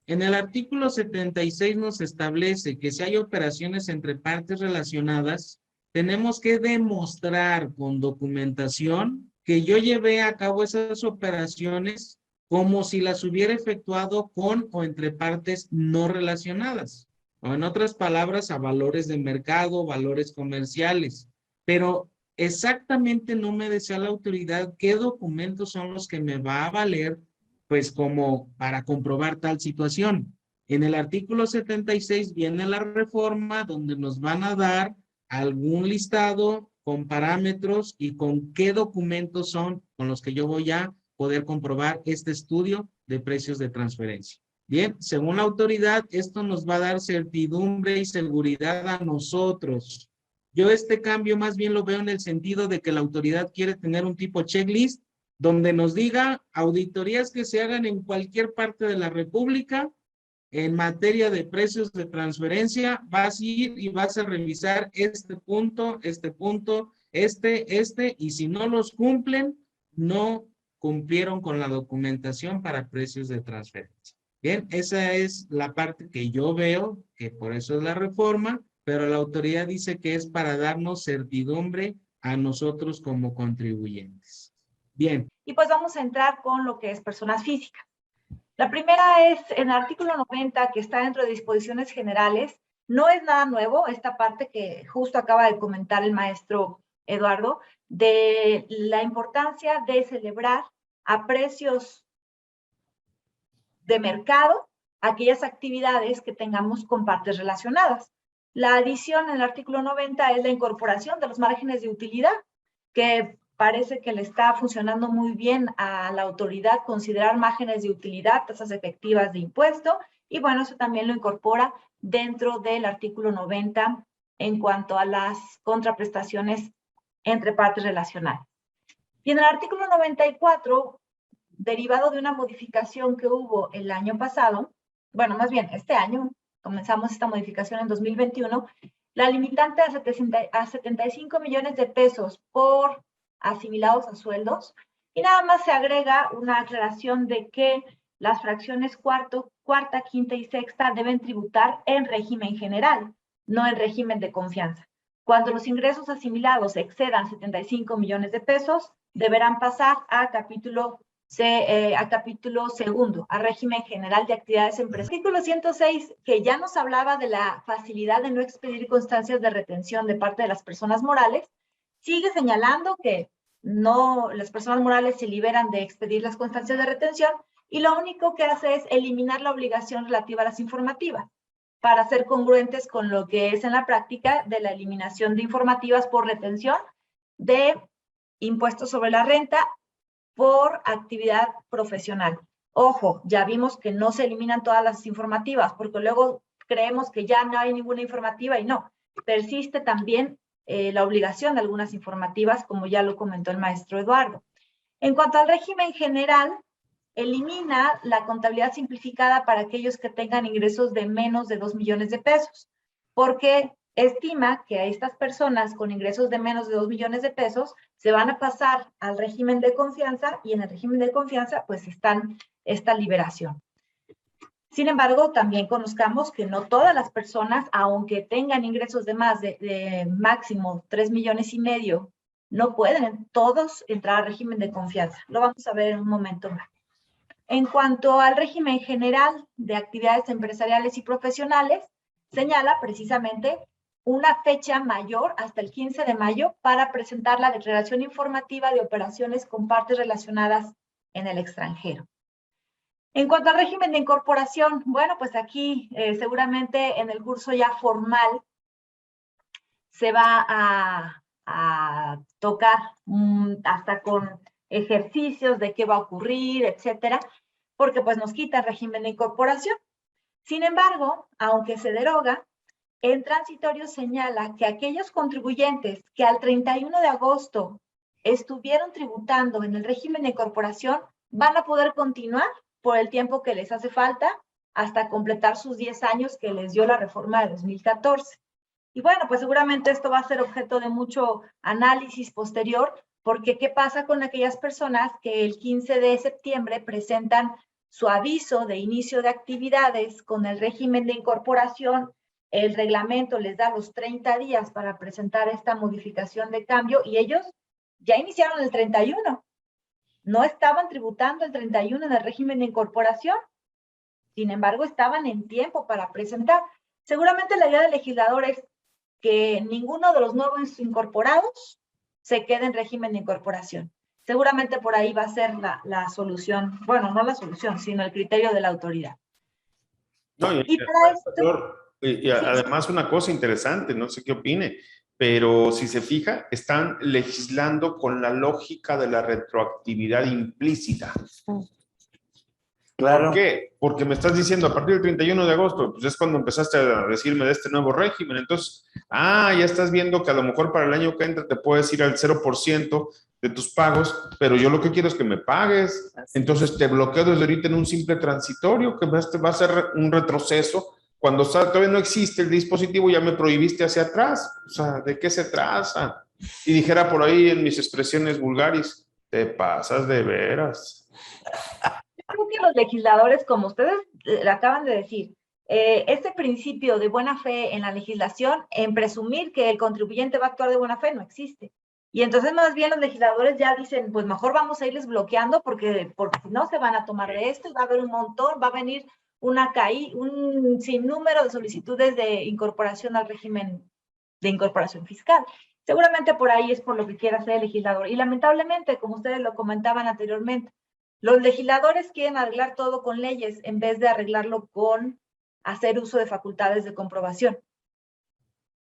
en el artículo 76 nos establece que si hay operaciones entre partes relacionadas, tenemos que demostrar con documentación que yo llevé a cabo esas operaciones como si las hubiera efectuado con o entre partes no relacionadas. O en otras palabras, a valores de mercado, valores comerciales. Pero exactamente no me decía la autoridad qué documentos son los que me va a valer, pues como para comprobar tal situación. En el artículo 76 viene la reforma donde nos van a dar algún listado con parámetros y con qué documentos son con los que yo voy a poder comprobar este estudio de precios de transferencia. Bien, según la autoridad, esto nos va a dar certidumbre y seguridad a nosotros. Yo este cambio más bien lo veo en el sentido de que la autoridad quiere tener un tipo checklist donde nos diga auditorías que se hagan en cualquier parte de la República en materia de precios de transferencia, vas a ir y vas a revisar este punto, y si no los cumplen, no cumplieron con la documentación para precios de transferencia. Bien, esa es la parte que yo veo, que por eso es la reforma, pero la autoridad dice que es para darnos certidumbre a nosotros como contribuyentes. Bien. Y pues vamos a entrar con lo que es personas físicas. La primera es en el artículo 90, que está dentro de disposiciones generales. No es nada nuevo, esta parte que justo acaba de comentar el maestro Eduardo, de la importancia de celebrar a precios de mercado aquellas actividades que tengamos con partes relacionadas. La adición en el artículo 90 es la incorporación de los márgenes de utilidad, que parece que le está funcionando muy bien a la autoridad considerar márgenes de utilidad, tasas efectivas de impuesto, y bueno, eso también lo incorpora dentro del artículo 90 en cuanto a las contraprestaciones entre partes relacionadas. Y en el artículo 94, derivado de una modificación que hubo el año pasado, bueno, más bien este año, comenzamos esta modificación en 2021, la limitante a 75 millones de pesos por asimilados a sueldos, y nada más se agrega una aclaración de que las fracciones cuarta, quinta y sexta deben tributar en régimen general, no en régimen de confianza. Cuando los ingresos asimilados excedan 75 millones de pesos, deberán pasar a capítulo segundo, a régimen general de actividades empresariales. Artículo 106, que ya nos hablaba de la facilidad de no expedir constancias de retención de parte de las personas morales, sigue señalando que no, las personas morales se liberan de expedir las constancias de retención y lo único que hace es eliminar la obligación relativa a las informativas para ser congruentes con lo que es en la práctica de la eliminación de informativas por retención de impuestos sobre la renta por actividad profesional. Ojo, ya vimos que no se eliminan todas las informativas, porque luego creemos que ya no hay ninguna informativa y no. Persiste también la obligación de algunas informativas, como ya lo comentó el maestro Eduardo. En cuanto al régimen general, elimina la contabilidad simplificada para aquellos que tengan ingresos de menos de 2 millones de pesos, porque estima que a estas personas con ingresos de menos de 2 millones de pesos se van a pasar al régimen de confianza y en el régimen de confianza pues están esta liberación. Sin embargo, también conozcamos que no todas las personas, aunque tengan ingresos de más de máximo 3 millones y medio, no pueden todos entrar al régimen de confianza. Lo vamos a ver en un momento más. En cuanto al régimen general de actividades empresariales y profesionales, señala precisamente una fecha mayor hasta el 15 de mayo para presentar la declaración informativa de operaciones con partes relacionadas en el extranjero. En cuanto al régimen de incorporación, bueno, pues aquí seguramente en el curso ya formal se va a tocar hasta con ejercicios de qué va a ocurrir, etcétera, porque pues nos quita el régimen de incorporación. Sin embargo, aunque se deroga, el transitorio señala que aquellos contribuyentes que al 31 de agosto estuvieron tributando en el régimen de incorporación van a poder continuar por el tiempo que les hace falta hasta completar sus 10 años que les dio la reforma de 2014. Y bueno, pues seguramente esto va a ser objeto de mucho análisis posterior, porque ¿qué pasa con aquellas personas que el 15 de septiembre presentan su aviso de inicio de actividades con el régimen de incorporación? El reglamento les da los 30 días para presentar esta modificación de cambio y ellos ya iniciaron el 31. No estaban tributando el 31 en el régimen de incorporación. Sin embargo, estaban en tiempo para presentar. Seguramente la idea del legislador es que ninguno de los nuevos incorporados se quede en régimen de incorporación. Seguramente por ahí va a ser la solución, bueno, no la solución, sino el criterio de la autoridad. No, y para esto... Además, una cosa interesante, no sé qué opine, pero si se fija, están legislando con la lógica de la retroactividad implícita. Claro. ¿Por qué? Porque me estás diciendo a partir del 31 de agosto, pues es cuando empezaste a decirme de este nuevo régimen. Entonces, ya estás viendo que a lo mejor para el año que entra te puedes ir al 0% de tus pagos, pero yo lo que quiero es que me pagues. Entonces te bloqueo desde ahorita en un simple transitorio, que va a ser un retroceso. Cuando todavía no existe el dispositivo, ya me prohibiste hacia atrás. O sea, ¿de qué se trata? Y dijera por ahí en mis expresiones vulgares, te pasas de veras. Creo que los legisladores, como ustedes acaban de decir, este principio de buena fe en la legislación, en presumir que el contribuyente va a actuar de buena fe, no existe. Y entonces más bien los legisladores ya dicen, pues mejor vamos a irles bloqueando porque si no se van a tomar de esto y va a haber un montón, va a venir un sinnúmero de solicitudes de incorporación al régimen de incorporación fiscal. Seguramente por ahí es por lo que quiere hacer el legislador. Y lamentablemente, como ustedes lo comentaban anteriormente, los legisladores quieren arreglar todo con leyes en vez de arreglarlo con hacer uso de facultades de comprobación.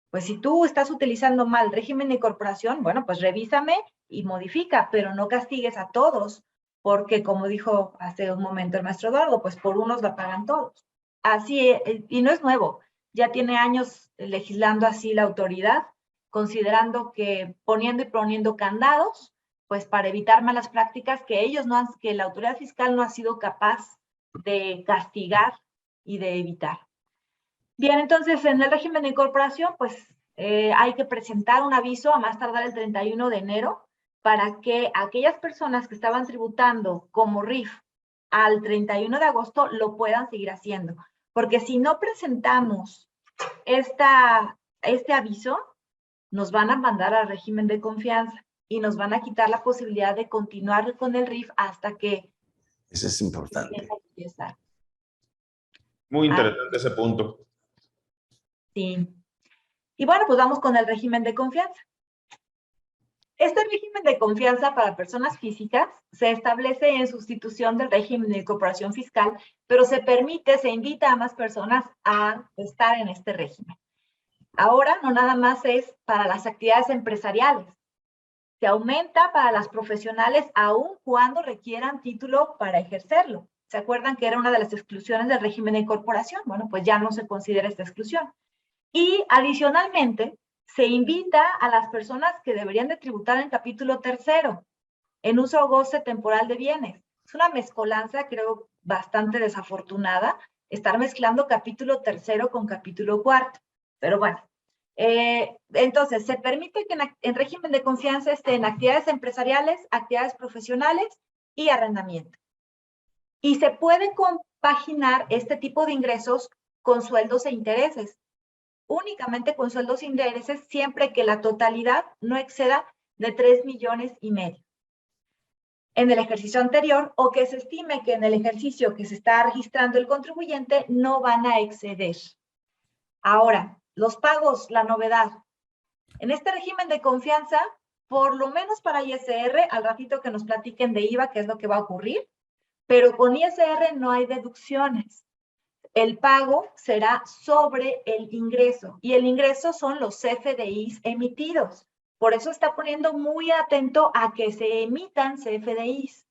Pues si tú estás utilizando mal el régimen de incorporación, bueno, pues revísame y modifica, pero no castigues a todos, porque como dijo hace un momento el maestro Eduardo, pues por unos la pagan todos. Así, y no es nuevo, ya tiene años legislando así la autoridad, considerando que poniendo candados, pues para evitar malas prácticas que la autoridad fiscal no ha sido capaz de castigar y de evitar. Bien, entonces en el régimen de incorporación, pues hay que presentar un aviso a más tardar el 31 de enero para que aquellas personas que estaban tributando como RIF al 31 de agosto lo puedan seguir haciendo. Porque si no presentamos este aviso, nos van a mandar al régimen de confianza y nos van a quitar la posibilidad de continuar con el RIF hasta que... Eso es importante. Muy interesante ese punto. Sí. Y bueno, pues vamos con el régimen de confianza. Este régimen de confianza para personas físicas se establece en sustitución del régimen de incorporación fiscal, pero se invita a más personas a estar en este régimen. Ahora no nada más es para las actividades empresariales. Se aumenta para las profesionales aun cuando requieran título para ejercerlo. ¿Se acuerdan que era una de las exclusiones del régimen de incorporación? Bueno, pues ya no se considera esta exclusión. Y adicionalmente, se invita a las personas que deberían de tributar en capítulo tercero, en uso o goce temporal de bienes. Es una mezcolanza, creo, bastante desafortunada, estar mezclando capítulo tercero con capítulo cuarto. Pero bueno, entonces, se permite que en régimen de confianza estén actividades empresariales, actividades profesionales y arrendamiento. Y se puede compaginar este tipo de ingresos con sueldos e intereses. Únicamente con sueldos e intereses, siempre que la totalidad no exceda de 3,5 millones en el ejercicio anterior, o que se estime que en el ejercicio que se está registrando el contribuyente no van a exceder. Ahora, los pagos, la novedad. En este régimen de confianza, por lo menos para ISR, al ratito que nos platiquen de IVA, qué es lo que va a ocurrir, pero con ISR no hay deducciones. El pago será sobre el ingreso, y el ingreso son los CFDIs emitidos. Por eso está poniendo muy atento a que se emitan CFDIs.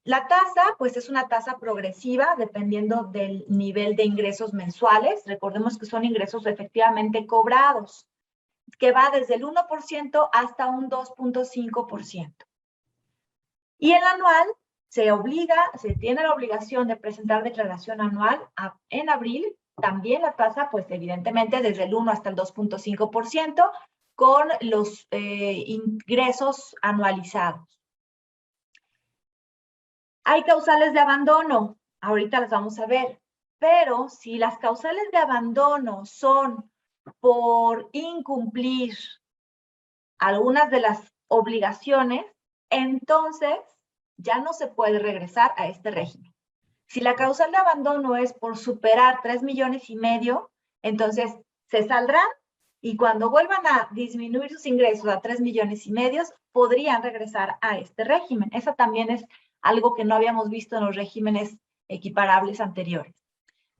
La tasa, pues es una tasa progresiva dependiendo del nivel de ingresos mensuales. Recordemos que son ingresos efectivamente cobrados, que va desde el 1% hasta un 2,5%. Y el anual se tiene la obligación de presentar declaración anual en abril. También la tasa, pues evidentemente desde el 1 hasta el 2,5% con los ingresos anualizados. Hay causales de abandono, ahorita las vamos a ver, pero si las causales de abandono son por incumplir algunas de las obligaciones, entonces ya no se puede regresar a este régimen. Si la causal de abandono es por superar 3,5 millones, entonces se saldrán y cuando vuelvan a disminuir sus ingresos a 3,5 millones, podrían regresar a este régimen. Eso también es algo que no habíamos visto en los regímenes equiparables anteriores.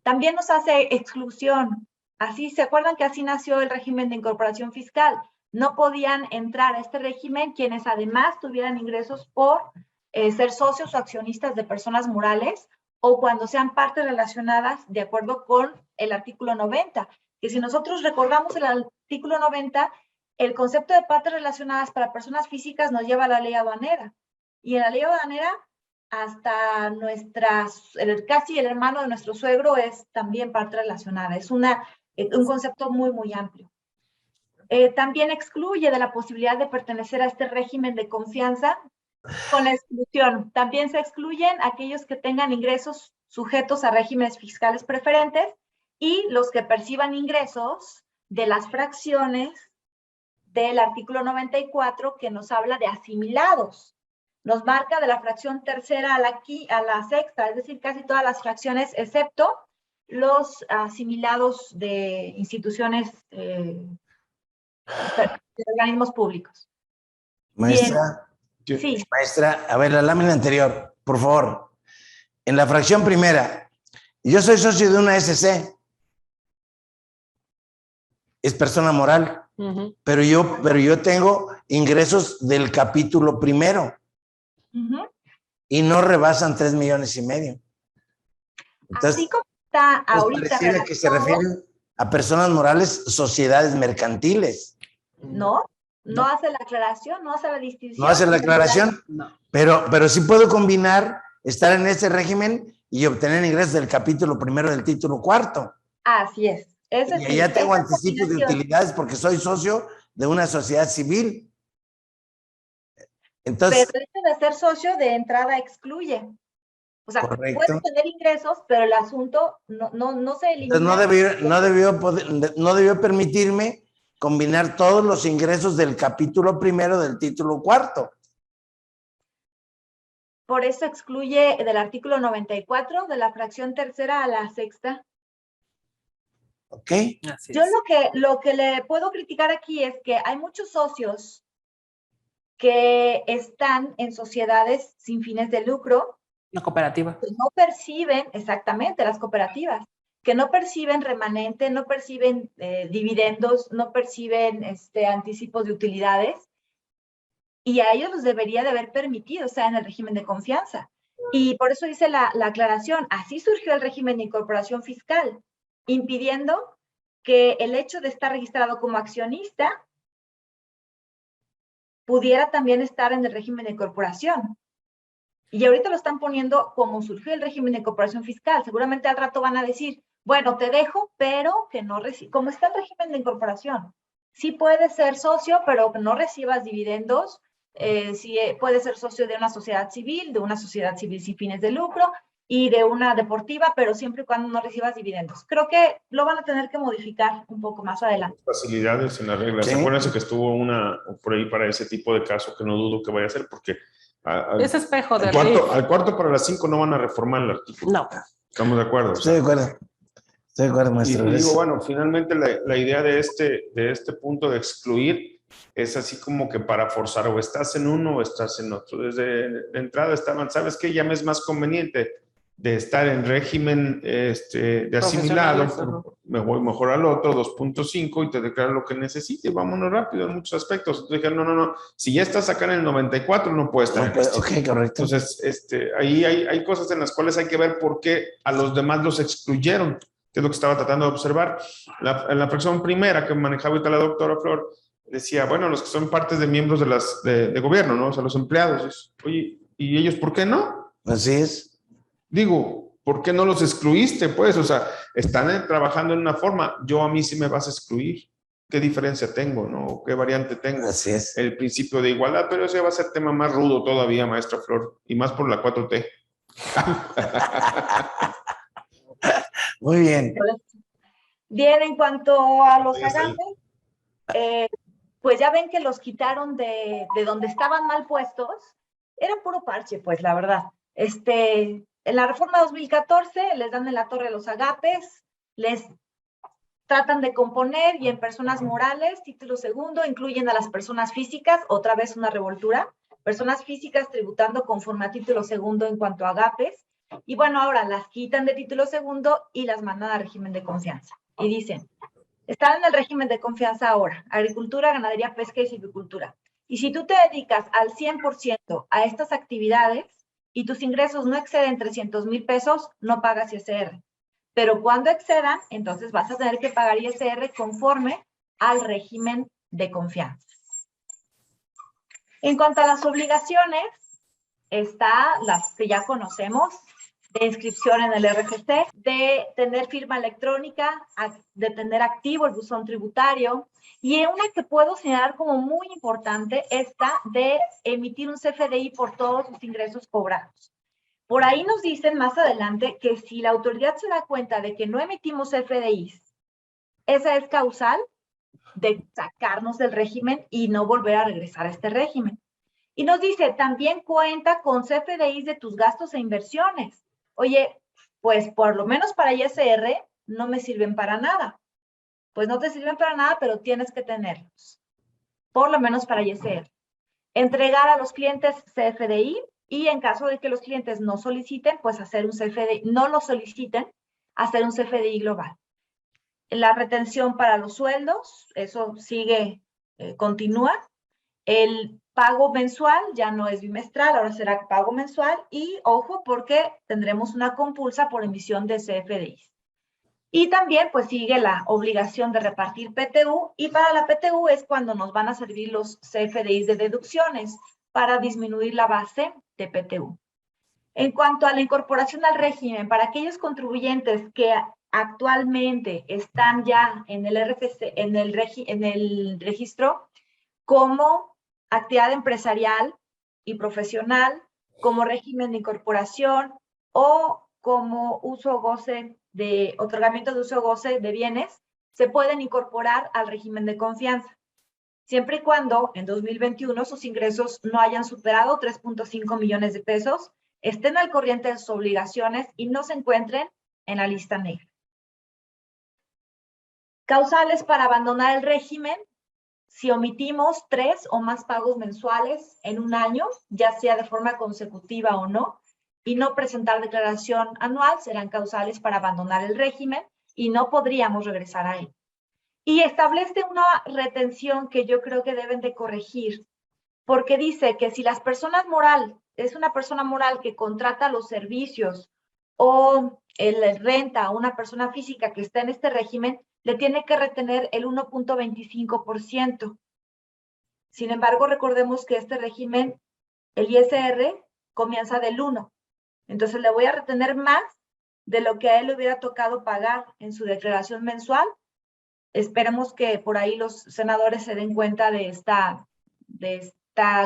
También nos hace exclusión. Así, ¿se acuerdan que así nació el régimen de incorporación fiscal? No podían entrar a este régimen quienes además tuvieran ingresos por ser socios o accionistas de personas morales o cuando sean partes relacionadas de acuerdo con el artículo 90. Que si nosotros recordamos el artículo 90, el concepto de partes relacionadas para personas físicas nos lleva a la ley aduanera. Y en la ley aduanera, hasta casi el hermano de nuestro suegro es también parte relacionada. Es un concepto muy, muy amplio. También excluye de la posibilidad de pertenecer a este régimen de confianza con la exclusión. También se excluyen aquellos que tengan ingresos sujetos a regímenes fiscales preferentes y los que perciban ingresos de las fracciones del artículo 94 que nos habla de asimilados. Nos marca de la fracción tercera a la sexta, es decir, casi todas las fracciones, excepto los asimilados de instituciones de organismos públicos. Maestra, sí. Maestra, a ver, la lámina anterior, por favor. En la fracción primera, yo soy socio de una SC. Es persona moral, pero yo tengo ingresos del capítulo primero y no rebasan 3,5 millones. Entonces, así como está ahorita. Pareciera que se refieren a personas morales, sociedades mercantiles. No hace la aclaración, no hace la distinción. No hace la aclaración, No. pero sí puedo combinar, estar en ese régimen y obtener ingresos del capítulo primero del título cuarto. Así es. Y allá tengo anticipos de utilidades porque soy socio de una sociedad civil. Entonces, pero el hecho de ser socio de entrada excluye. O sea, correcto. puedes tener ingresos, pero el asunto no se elimina. Entonces no debió permitirme combinar todos los ingresos del capítulo primero del título cuarto. Por eso excluye del artículo 94, de la fracción tercera a la sexta. ¿Ok? Así Yo es. lo que le puedo criticar aquí es que hay muchos socios que están en sociedades sin fines de lucro, La cooperativa. que no perciben, exactamente, las cooperativas, que no perciben remanente, no perciben dividendos, no perciben anticipos de utilidades, y a ellos los debería de haber permitido estar en el régimen de confianza. Y por eso dice la aclaración, así surgió el régimen de incorporación fiscal, impidiendo que el hecho de estar registrado como accionista pudiera también estar en el régimen de incorporación. Y ahorita lo están poniendo como surgió el régimen de incorporación fiscal. Seguramente al rato van a decir, bueno, te dejo, pero que no recibas, como está el régimen de incorporación. Sí puedes ser socio, pero que no recibas dividendos. Sí puedes ser socio de una sociedad civil sin fines de lucro y de una deportiva, pero siempre y cuando no recibas dividendos. Creo que lo van a tener que modificar un poco más adelante. Facilidades en las reglas. Sí. Acuérdense que estuvo una por ahí para ese tipo de caso que no dudo que vaya a ser porque Es espejo de al cuarto para las 5 no van a reformar el artículo. No. Estamos de acuerdo. Estoy de acuerdo. Estoy de acuerdo, maestro. Y digo, bueno, finalmente la idea de este punto de excluir es así como que para forzar o estás en uno o estás en otro. Desde de entrada estaban, ¿sabes qué? Ya me es más conveniente de estar en régimen de asimilado, me voy mejor al otro, 2.5 y te declaro lo que necesite, vámonos rápido en muchos aspectos. Entonces dije, no, si ya estás acá en el 94 no puedes estar en este. Ok, correcto. Entonces, ahí hay cosas en las cuales hay que ver por qué a los demás los excluyeron, que es lo que estaba tratando de observar. En la fracción primera que manejaba ahorita la doctora Flor, decía, bueno, los que son partes de miembros de gobierno, ¿no? O sea, los empleados. Oye, ¿y ellos por qué no? Así es. Digo, ¿por qué no los excluiste? Pues, o sea, están trabajando en una forma. Yo a mí sí me vas a excluir. ¿Qué diferencia tengo, no? ¿Qué variante tengo? Así es. El principio de igualdad, pero ese va a ser tema más rudo todavía, maestra Flor, y más por la 4T. Muy bien. Bien, en cuanto a los agapes, pues ya ven que los quitaron de donde estaban mal puestos. Era puro parche, pues, la verdad. En la reforma 2014 les dan en la torre los agapes, les tratan de componer y en personas morales, título segundo, incluyen a las personas físicas, otra vez una revoltura, personas físicas tributando conforme a título segundo en cuanto a agapes, y bueno, ahora las quitan de título segundo y las mandan a régimen de confianza. Y dicen, están en el régimen de confianza ahora, agricultura, ganadería, pesca y silvicultura. Y si tú te dedicas al 100% a estas actividades y tus ingresos no exceden 300,000 pesos, no pagas ISR. Pero cuando excedan, entonces vas a tener que pagar ISR conforme al régimen de confianza. En cuanto a las obligaciones, está las que ya conocemos, de inscripción en el RFC, de tener firma electrónica, de tener activo el buzón tributario, y una que puedo señalar como muy importante, esta de emitir un CFDI por todos los ingresos cobrados. Por ahí nos dicen más adelante que si la autoridad se da cuenta de que no emitimos CFDIs, esa es causal de sacarnos del régimen y no volver a regresar a este régimen. Y nos dice, también cuenta con CFDIs de tus gastos e inversiones. Oye, pues por lo menos para ISR no me sirven para nada. Pues no te sirven para nada, pero tienes que tenerlos. Por lo menos para ISR. Entregar a los clientes CFDI y en caso de que los clientes no soliciten, pues hacer un CFDI, no lo soliciten, hacer un CFDI global. La retención para los sueldos, eso sigue, continúa. El pago mensual ya no es bimestral, ahora será pago mensual y ojo porque tendremos una compulsa por emisión de CFDIs. Y también pues sigue la obligación de repartir PTU y para la PTU es cuando nos van a servir los CFDIs de deducciones para disminuir la base de PTU. En cuanto a la incorporación al régimen, para aquellos contribuyentes que actualmente están ya en el RFC, en el registro como actividad empresarial y profesional, como régimen de incorporación o como uso o goce de otorgamiento de uso o goce de bienes, se pueden incorporar al régimen de confianza, siempre y cuando en 2021 sus ingresos no hayan superado 3.5 millones de pesos, estén al corriente de sus obligaciones y no se encuentren en la lista negra. Causales para abandonar el régimen: si omitimos 3 o más pagos mensuales en un año, ya sea de forma consecutiva o no, y no presentar declaración anual, serán causales para abandonar el régimen y no podríamos regresar a él. Y establece una retención que yo creo que deben de corregir, porque dice que si las personas moral, es una persona moral que contrata los servicios o renta a una persona física que está en este régimen, le tiene que retener el 1.25%. Sin embargo, recordemos que este régimen, el ISR, comienza del 1. Entonces le voy a retener más de lo que a él le hubiera tocado pagar en su declaración mensual. Esperemos que por ahí los senadores se den cuenta de esta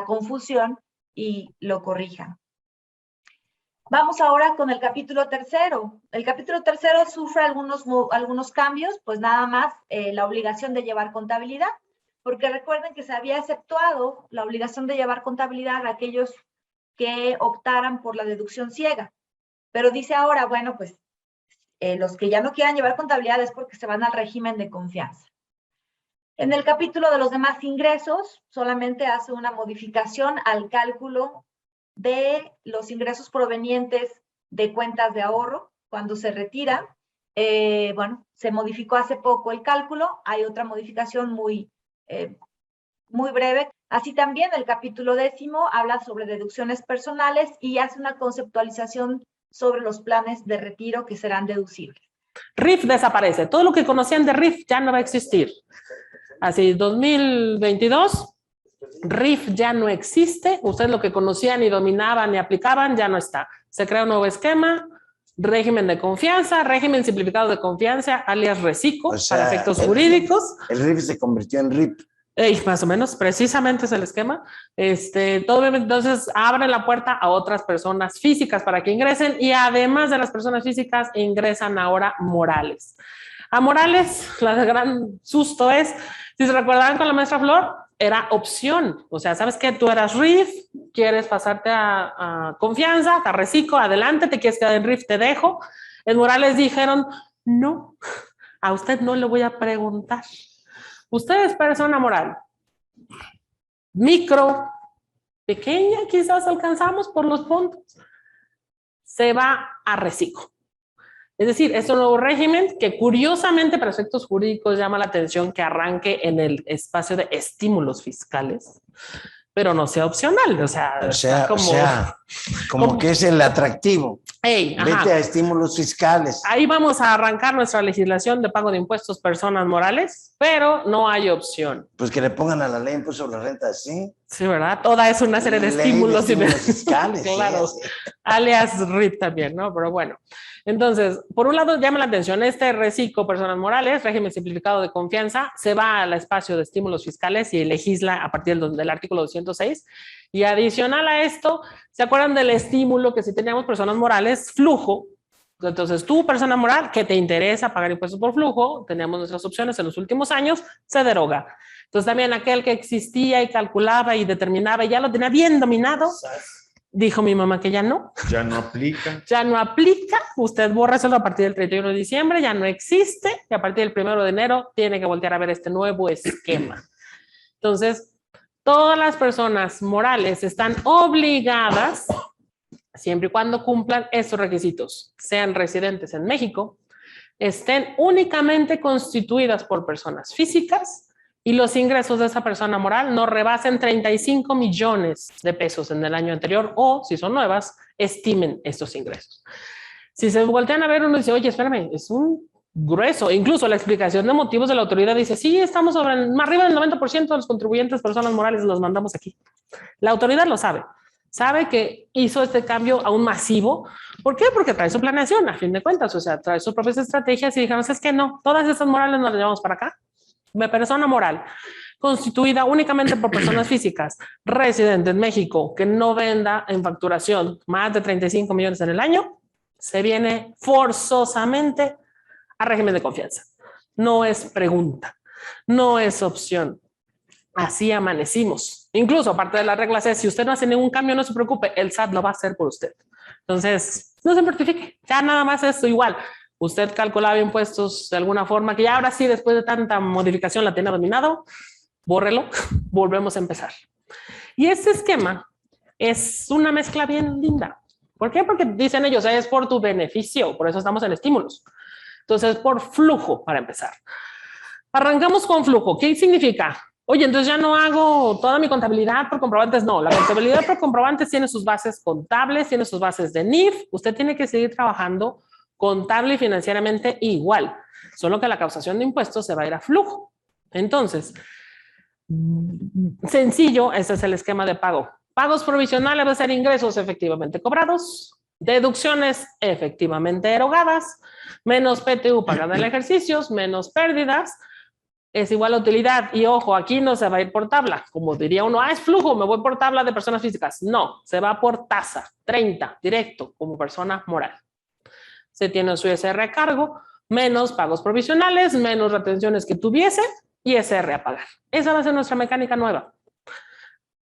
confusión y lo corrijan. Vamos ahora con el capítulo tercero. El capítulo tercero sufre algunos cambios, pues nada más la obligación de llevar contabilidad, porque recuerden que se había exceptuado la obligación de llevar contabilidad a aquellos que optaran por la deducción ciega. Pero dice ahora, bueno, pues los que ya no quieran llevar contabilidad es porque se van al régimen de confianza. En el capítulo de los demás ingresos, solamente hace una modificación al cálculo de los ingresos provenientes de cuentas de ahorro cuando se retira. Bueno, se modificó hace poco el cálculo, hay otra modificación muy breve. Así también el capítulo 10 habla sobre deducciones personales y hace una conceptualización sobre los planes de retiro que serán deducibles. RIF desaparece. Todo lo que conocían de RIF ya no va a existir. Así, 2022, RIF ya no existe. Ustedes lo que conocían y dominaban y aplicaban ya no está. Se crea un nuevo esquema, régimen de confianza, régimen simplificado de confianza, alias RECICO, para efectos jurídicos. El RIF se convirtió en RIP. Más o menos, precisamente es el esquema. Entonces abren la puerta a otras personas físicas para que ingresen, y además de las personas físicas ingresan ahora morales. A morales, el gran susto es, si se recuerdan con la maestra Flor, era opción. O sea, ¿sabes qué? Tú eras RIF, quieres pasarte a confianza, a RECICO, adelante, te quieres quedar en RIF, te dejo. En morales dijeron, no, a usted no le voy a preguntar. Usted es persona moral, micro, pequeña, quizás alcanzamos por los puntos, se va a RECICO. Es decir, es un nuevo régimen que curiosamente para efectos jurídicos llama la atención que arranque en el espacio de estímulos fiscales, pero no sea opcional. O sea, como que es el atractivo. Vete a estímulos fiscales. Ahí vamos a arrancar nuestra legislación de pago de impuestos personas morales, pero no hay opción. Pues que le pongan a la ley de impuesto sobre la renta, ¿sí? Sí, ¿verdad? Toda es una serie de estímulos fiscales. Claro, sí. Alias RIP también, ¿no? Pero bueno. Entonces, por un lado llama la atención este RECICO personas morales, régimen simplificado de confianza, se va al espacio de estímulos fiscales y legisla a partir del artículo 206. Y adicional a esto, ¿se acuerdan del estímulo que si teníamos personas morales, flujo? Entonces, tú, persona moral, que te interesa pagar impuestos por flujo, teníamos nuestras opciones en los últimos años, se deroga. Entonces, también aquel que existía y calculaba y determinaba y ya lo tenía bien dominado, dijo mi mamá que ya no. Ya no aplica. Ya no aplica. Usted borra eso a partir del 31 de diciembre, ya no existe. Y a partir del 1 de enero tiene que voltear a ver este nuevo esquema. Entonces, todas las personas morales están obligadas, siempre y cuando cumplan estos requisitos, sean residentes en México, estén únicamente constituidas por personas físicas y los ingresos de esa persona moral no rebasen 35 millones de pesos en el año anterior, o si son nuevas, estimen estos ingresos. Si se voltean a ver, uno dice, oye, espérame, es un grueso. Incluso la explicación de motivos de la autoridad dice, sí, estamos sobre más arriba del 90% de los contribuyentes personas morales los mandamos aquí. La autoridad lo sabe. Sabe que hizo este cambio aún masivo. ¿Por qué? Porque trae su planeación, a fin de cuentas. O sea, trae sus propias estrategias y dijeron, es que no, todas estas morales nos las llevamos para acá. De persona moral constituida únicamente por personas físicas, residente en México, que no venda en facturación más de 35 millones en el año, se viene forzosamente a régimen de confianza. no es pregunta, no es opción. Así amanecimos. Incluso parte de las reglas es, si usted no hace ningún cambio, no se preocupe, el SAT lo va a hacer por usted. Entonces, no se mortifique, ya nada más esto igual. Usted calculaba impuestos de alguna forma, que ya ahora sí, después de tanta modificación la tiene dominado, bórrelo, volvemos a empezar. Y este esquema es una mezcla bien linda. ¿Por qué? Porque dicen ellos, es por tu beneficio, por eso estamos en estímulos. Entonces, por flujo, para empezar. Arrancamos con flujo. ¿Qué significa? Oye, entonces ya no hago toda mi contabilidad por comprobantes. No, la contabilidad por comprobantes tiene sus bases contables, tiene sus bases de NIF. Usted tiene que seguir trabajando contable y financieramente igual, solo que la causación de impuestos se va a ir a flujo. Entonces, sencillo, ese es el esquema de pago. Pagos provisionales va a ser ingresos efectivamente cobrados, deducciones efectivamente erogadas, menos PTU pagada en ejercicios, menos pérdidas, es igual a utilidad. Y ojo, aquí no se va a ir por tabla. Como diría uno, es flujo, me voy por tabla de personas físicas. No, se va por tasa, 30, directo, como persona moral. Se tiene su ISR a cargo, menos pagos provisionales, menos retenciones que tuviese, ISR a pagar. Esa va a ser nuestra mecánica nueva.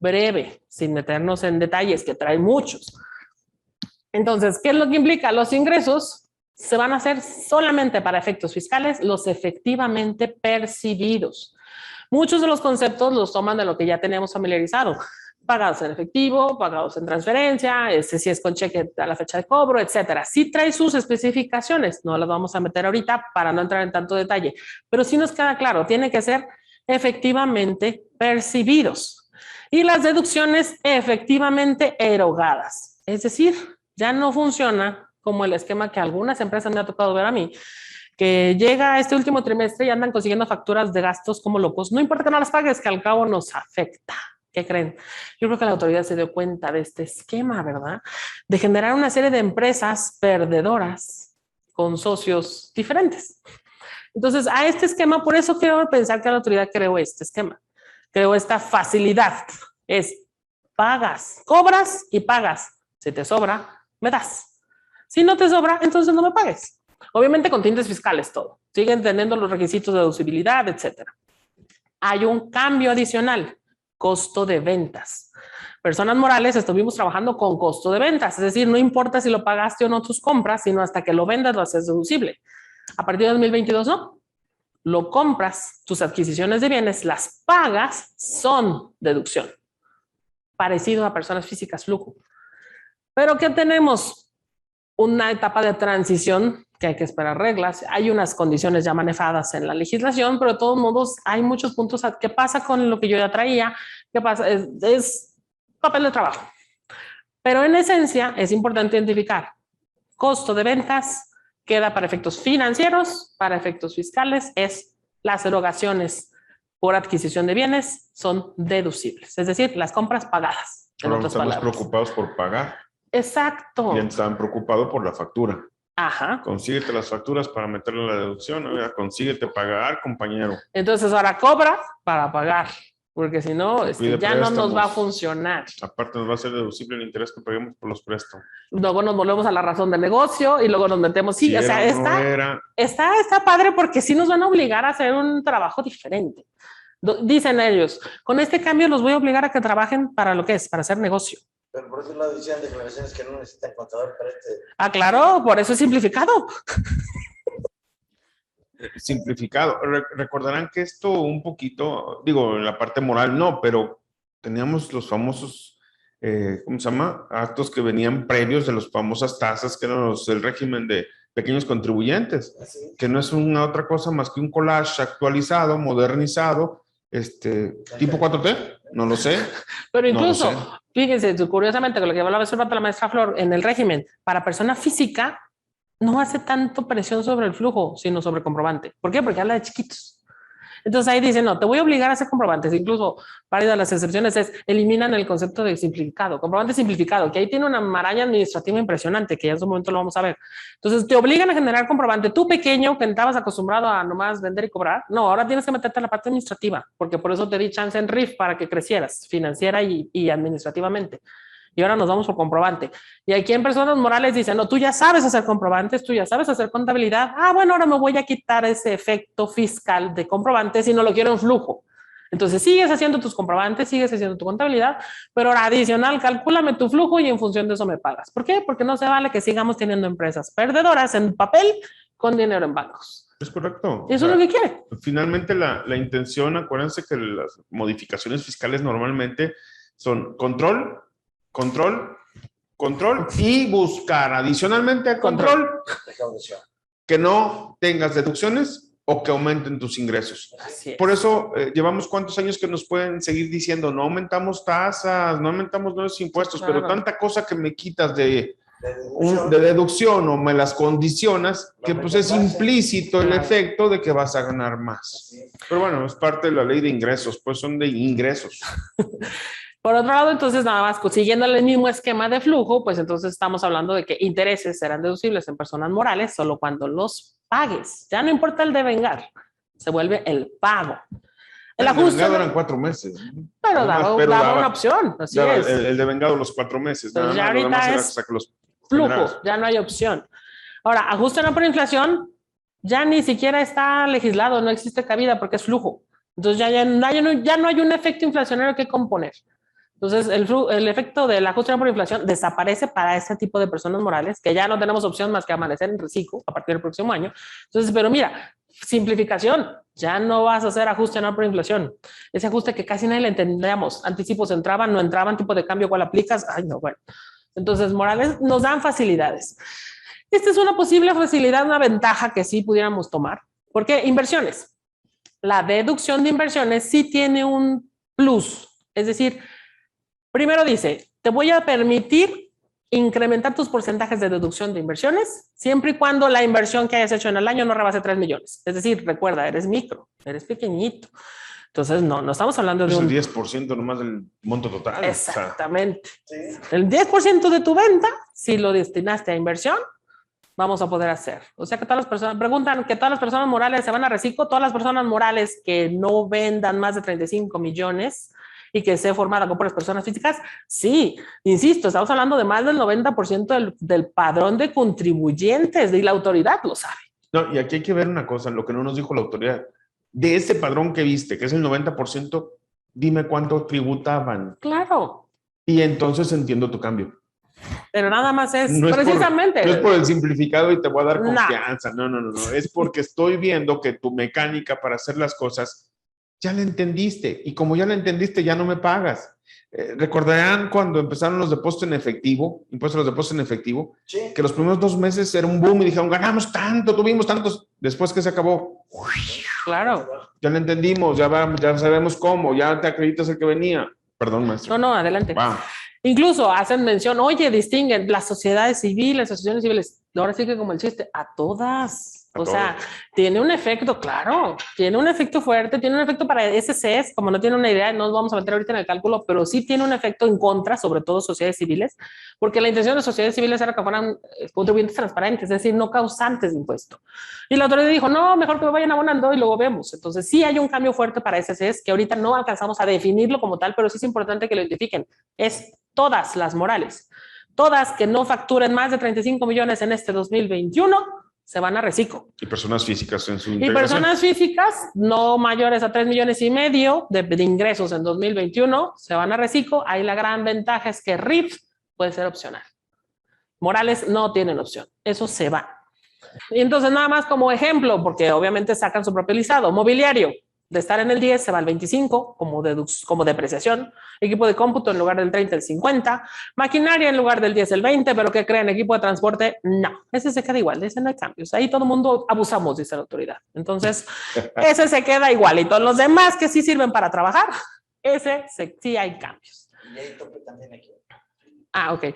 Breve, sin meternos en detalles, que trae muchos. Entonces, ¿qué es lo que implica? Los ingresos se van a hacer solamente para efectos fiscales, los efectivamente percibidos. Muchos de los conceptos los toman de lo que ya tenemos familiarizado. Pagados en efectivo, pagados en transferencia, si es con cheque a la fecha de cobro, etcétera. Sí trae sus especificaciones, no las vamos a meter ahorita para no entrar en tanto detalle, pero sí nos queda claro, tiene que ser efectivamente percibidos. Y las deducciones efectivamente erogadas. Es decir, ya no funciona como el esquema que algunas empresas me ha tocado ver a mí, que llega a este último trimestre y andan consiguiendo facturas de gastos como locos. No importa que no las pagues, que al cabo nos afecta. ¿Qué creen? Yo creo que la autoridad se dio cuenta de este esquema, ¿verdad? De generar una serie de empresas perdedoras con socios diferentes. Entonces, a este esquema, por eso quiero pensar que la autoridad creó este esquema. Creó esta facilidad. Es pagas, cobras y pagas. Si te sobra, me das. Si no te sobra, entonces no me pagues. Obviamente con tintes fiscales todo. Siguen teniendo los requisitos de deducibilidad, etcétera. Hay un cambio adicional, costo de ventas. Personas morales estuvimos trabajando con costo de ventas, es decir, no importa si lo pagaste o no tus compras, sino hasta que lo vendas lo haces deducible. A partir de 2022 no. Lo compras, tus adquisiciones de bienes, las pagas, son deducción. Parecido a personas físicas, flujo. Pero ¿qué tenemos? Una etapa de transición que hay que esperar reglas. Hay unas condiciones ya manejadas en la legislación, pero de todos modos hay muchos puntos. ¿Qué pasa con lo que yo ya traía? ¿Qué pasa? Es papel de trabajo. Pero en esencia es importante identificar costo de ventas, queda para efectos financieros, para efectos fiscales, es las erogaciones por adquisición de bienes son deducibles, es decir, las compras pagadas. Ahora estamos preocupados por pagar. Exacto. Bien, estaban preocupados por la factura. Ajá. Consíguete las facturas para meterle la deducción. Oiga, consíguete pagar, compañero. Entonces ahora cobra para pagar, porque si no, ya no nos va a funcionar. Aparte nos va a ser deducible el interés que paguemos por los préstamos. Luego nos volvemos a la razón del negocio y luego nos metemos. Sí, o sea, está padre porque sí nos van a obligar a hacer un trabajo diferente. Dicen ellos, con este cambio los voy a obligar a que trabajen para lo que es, para hacer negocio. Pero por otro lado decían declaraciones que no necesitan contador para este. Ah, claro, por eso es simplificado. Simplificado. Recordarán que esto un poquito, digo, en la parte moral no, pero teníamos los famosos, ¿cómo se llama? Actos que venían previos de las famosas tasas, que eran el régimen de pequeños contribuyentes, ¿Sí? Que no es una otra cosa más que un collage actualizado, modernizado, tipo 4T, no lo sé. Pero incluso, no lo sé. Fíjense, curiosamente, con lo que hablaba hace rato la maestra Flor, en el régimen, para persona física, no hace tanto presión sobre el flujo, sino sobre comprobante. ¿Por qué? Porque habla de chiquitos. Entonces ahí dicen, no, te voy a obligar a hacer comprobantes. Incluso, para las excepciones es, eliminan el concepto de simplificado, comprobante simplificado, que ahí tiene una maraña administrativa impresionante, que ya en su momento lo vamos a ver. Entonces te obligan a generar comprobante. Tú pequeño, que estabas acostumbrado a nomás vender y cobrar, no, ahora tienes que meterte en la parte administrativa, porque por eso te di chance en RIF para que crecieras financiera y administrativamente. y ahora nos vamos por comprobante. Y aquí en personas morales dicen, no, tú ya sabes hacer comprobantes, tú ya sabes hacer contabilidad. Ah, bueno, ahora me voy a quitar ese efecto fiscal de comprobantes y no lo quiero en flujo. Entonces sigues haciendo tus comprobantes, sigues haciendo tu contabilidad, pero ahora adicional, calcúlame tu flujo y en función de eso me pagas. ¿Por qué? Porque no se vale que sigamos teniendo empresas perdedoras en papel con dinero en bancos. Es correcto. Eso es lo que quiere. Finalmente, la intención, acuérdense que las modificaciones fiscales normalmente son control y buscar adicionalmente a control que no tengas deducciones o que aumenten tus ingresos. Así es. Por eso llevamos cuántos años que nos pueden seguir diciendo no aumentamos tasas, no aumentamos nuevos impuestos, Claro. pero tanta cosa que me quitas de deducción o me las condicionas, que pues es implícito el efecto de que vas a ganar más. Pero bueno, es parte de la ley de ingresos, pues son de ingresos. Por otro lado, entonces, nada más siguiendo el mismo esquema de flujo, pues entonces estamos hablando de que intereses serán deducibles en personas morales solo cuando los pagues. Ya no importa el devengar, se vuelve el pago. El ajuste eran 4 meses. pero daba una opción, así es. El devengado los 4 meses. Entonces, ya ahorita nada más era es hasta que los flujo, generados. ya no hay opción. Ahora, ajuste no por inflación, ya ni siquiera está legislado, no existe cabida porque es flujo. Entonces ya no hay un efecto inflacionario que componer. Entonces, el efecto del ajuste por inflación desaparece para este tipo de personas morales, que ya no tenemos opción más que amanecer en reciclo a partir del próximo año. Entonces, pero mira, simplificación, ya no vas a hacer ajuste anual por inflación. Ese ajuste que casi nadie le entendíamos. Anticipos entraban, no entraban, tipo de cambio, ¿cuál aplicas? Ay, no, bueno. Entonces, morales nos dan facilidades. Esta es una posible facilidad, una ventaja que sí pudiéramos tomar. ¿Por qué? Inversiones. La deducción de inversiones sí tiene un plus. Es decir, primero dice, te voy a permitir incrementar tus porcentajes de deducción de inversiones siempre y cuando la inversión que hayas hecho en el año no rebase 3 millones. Es decir, recuerda, eres micro, eres pequeñito. Entonces, no estamos hablando de es un... el 10% nomás del monto total. Exactamente. El 10% de tu venta, si lo destinaste a inversión, vamos a poder hacer. O sea que todas las personas, preguntan que todas las personas morales se van a reciclo, todas las personas morales que no vendan más de 35 millones y que sea formada con puras personas físicas, sí, insisto, estamos hablando de más del 90% del padrón de contribuyentes y la autoridad lo sabe. No, y aquí hay que ver una cosa, lo que no nos dijo la autoridad. De ese padrón que viste, que es el 90%, dime cuánto tributaban. Claro. Y entonces entiendo tu cambio. Pero nada más es, No precisamente. No es por el simplificado y te voy a dar No. confianza. No. Es porque estoy viendo que tu mecánica para hacer las cosas ya la entendiste. Y como ya la entendiste, ya no me pagas. Recordarán cuando empezaron los depósitos en efectivo, impuestos a los depósitos en efectivo, sí, que los primeros 2 meses era un boom y dijeron, ganamos tanto, tuvimos tantos. Después que se acabó, claro, ya lo entendimos, ya sabemos cómo, ya te acreditas el que venía. Perdón, maestro. No, adelante. Wow. Incluso hacen mención, oye, distinguen las sociedades civiles, asociaciones civiles, ahora sí que como el chiste, a todas. O sea, tiene un efecto, claro, tiene un efecto fuerte, tiene un efecto para SCs, como no tiene una idea, no nos vamos a meter ahorita en el cálculo, pero sí tiene un efecto en contra, sobre todo sociedades civiles, porque la intención de sociedades civiles era que fueran contribuyentes transparentes, es decir, no causantes de impuesto. Y la autoridad dijo, no, mejor que me vayan abonando y luego vemos. Entonces sí hay un cambio fuerte para SCs, que ahorita no alcanzamos a definirlo como tal, pero sí es importante que lo identifiquen. Es todas las morales, todas que no facturen más de 35 millones en este 2021, se van a reciclo. Y personas físicas en su integración. Y personas físicas no mayores a 3,5 millones de ingresos en 2021 se van a reciclo. Ahí la gran ventaja es que RIF puede ser opcional. Morales no tienen opción. Eso se va. Y entonces nada más como ejemplo, porque obviamente sacan su propio listado. Mobiliario. De estar en el 10 se va al 25 como depreciación. Equipo de cómputo en lugar del 30 el 50. Maquinaria en lugar del 10 el 20. Pero ¿qué creen? Equipo de transporte, no. Ese se queda igual. Ese no hay cambios. Ahí todo el mundo abusamos, dice la autoridad. Entonces, ese se queda igual. Y todos los demás que sí sirven para trabajar, sí hay cambios. ¿Y hay tope también aquí? Ah, ok.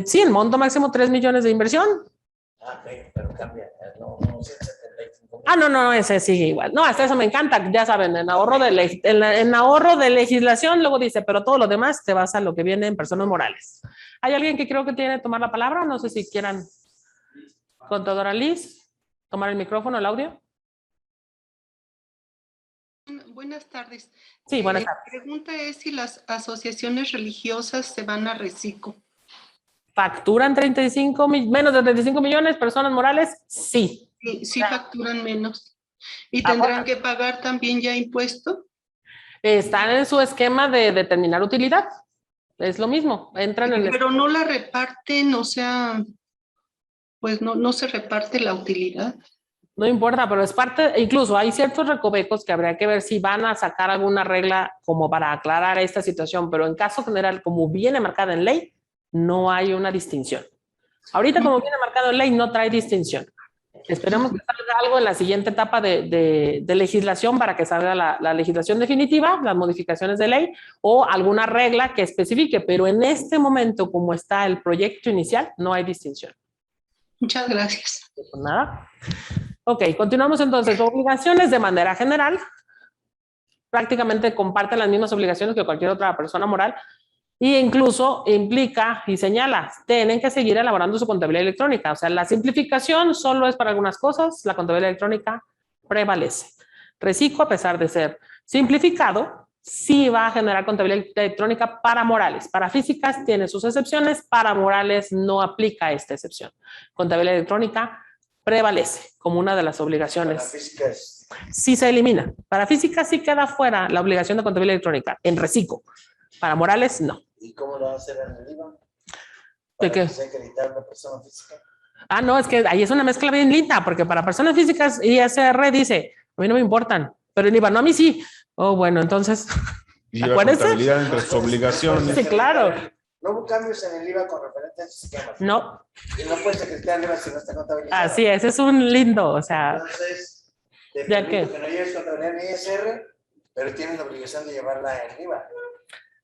Sí, el monto máximo 3 millones de inversión. Ah, ok, pero cambia. No sé. No, ese sigue igual. No, hasta eso me encanta, ya saben, en ahorro de legislación, luego dice, pero todo lo demás te vas a lo que viene en personas morales. ¿Hay alguien que creo que tiene que tomar la palabra? No sé si quieran. Contadora Liz, tomar el micrófono, el audio. Buenas tardes. Sí, buenas tardes. La pregunta es si las asociaciones religiosas se van a reciclo. ¿Facturan menos de 35 millones personas morales? Sí. Sí facturan menos. ¿Y tendrán que pagar también ya impuesto? Están en su esquema de determinar utilidad. Es lo mismo. Entran en Pero no la reparten, o sea, pues no se reparte la utilidad. No importa, pero es parte, incluso hay ciertos recovecos que habría que ver si van a sacar alguna regla como para aclarar esta situación, pero en caso general, como viene marcada en ley, no hay una distinción. Ahorita, como viene marcado en ley, no trae distinción. Esperemos que salga algo en la siguiente etapa de legislación para que salga la legislación definitiva, las modificaciones de ley o alguna regla que especifique, pero en este momento, como está el proyecto inicial, no hay distinción. Muchas gracias. Pues nada. Ok, continuamos entonces. Obligaciones de manera general. Prácticamente comparten las mismas obligaciones que cualquier otra persona moral e incluso implica y señala, tienen que seguir elaborando su contabilidad electrónica. O sea, la simplificación solo es para algunas cosas, la contabilidad electrónica prevalece. Reciclo, a pesar de ser simplificado, sí va a generar contabilidad electrónica para morales. Para físicas tiene sus excepciones, para morales no aplica esta excepción. Contabilidad electrónica prevalece como una de las obligaciones. Para físicas. Sí se elimina. Para física sí queda fuera la obligación de contabilidad electrónica en reciclo. Para morales, no. ¿Y cómo lo va a hacer en el IVA? ¿De qué? Que sea acreditar una persona física. Ah, no, es que ahí es una mezcla bien linda, porque para personas físicas ISR dice, a mí no me importan, pero en IVA, no, a mí sí. Oh, bueno, entonces, Lleva acuérdense. contabilidad entre sus obligaciones. Sí, claro. No hubo cambios en el IVA con referente a esos esquemas. No, Y no puedes acreditar el IVA si no está contabilizado. así es un lindo, o sea, Entonces, te ¿ya permito qué? que no lleves contabilidad en ISR, pero tienes la obligación de llevarla en IVA.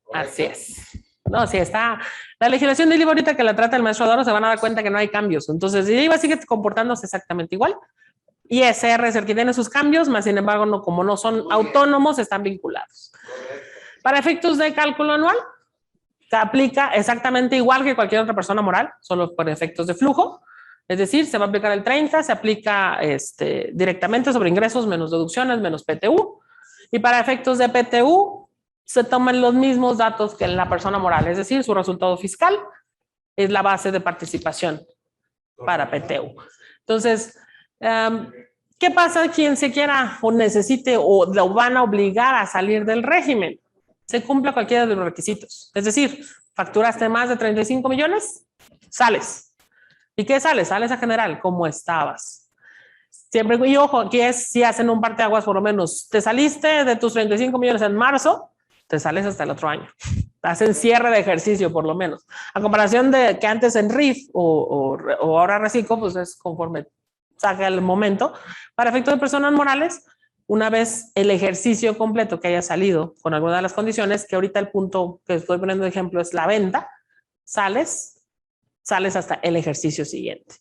¿Correcto? Así es. No, sí está. La legislación del IVA ahorita que la trata el maestro Adoro se van a dar cuenta que no hay cambios. Entonces, el IVA sigue comportándose exactamente igual. ISR es el que tiene sus cambios, más sin embargo, no, como no son autónomos, están vinculados. Correcto. Para efectos de cálculo anual, se aplica exactamente igual que cualquier otra persona moral, solo por efectos de flujo. Es decir, se va a aplicar el 30, se aplica directamente sobre ingresos menos deducciones menos PTU. Y para efectos de PTU, se toman los mismos datos que en la persona moral, es decir, su resultado fiscal es la base de participación para PTU. Entonces, ¿qué pasa quien se quiera o necesite o lo van a obligar a salir del régimen? Se cumple cualquiera de los requisitos. Es decir, facturaste más de 35 millones, sales. ¿Y qué sales? Sales a general, como estabas. Siempre, y ojo, aquí es si hacen un parteaguas por lo menos. Te saliste de tus 35 millones en marzo, te sales hasta el otro año. Hacen cierre de ejercicio por lo menos. A comparación de que antes en RIF o ahora reciclo, pues es conforme saca el momento. Para efectos de personas morales, una vez el ejercicio completo que haya salido con alguna de las condiciones, que ahorita el punto que estoy poniendo de ejemplo es la venta, sales hasta el ejercicio siguiente.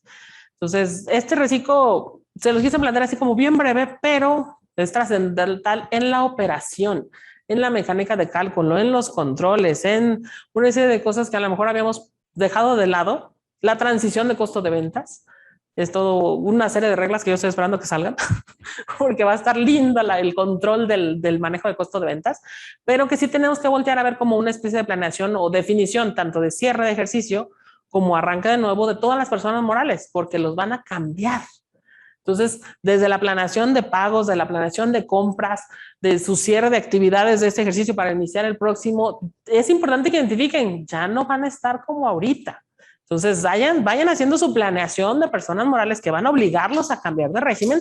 Entonces, este reciclo se los quise plantear así como bien breve, pero es trascendental en la operación, en la mecánica de cálculo, en los controles, en una serie de cosas que a lo mejor habíamos dejado de lado. La transición de costo de ventas es todo una serie de reglas que yo estoy esperando que salgan, porque va a estar linda el control del manejo de costo de ventas, pero que sí tenemos que voltear a ver como una especie de planeación o definición tanto de cierre de ejercicio como arranque de nuevo de todas las personas morales, porque los van a cambiar. Entonces, desde la planeación de pagos, de la planeación de compras, de su cierre de actividades de este ejercicio para iniciar el próximo, es importante que identifiquen, ya no van a estar como ahorita. Entonces, vayan haciendo su planeación de personas morales que van a obligarlos a cambiar de régimen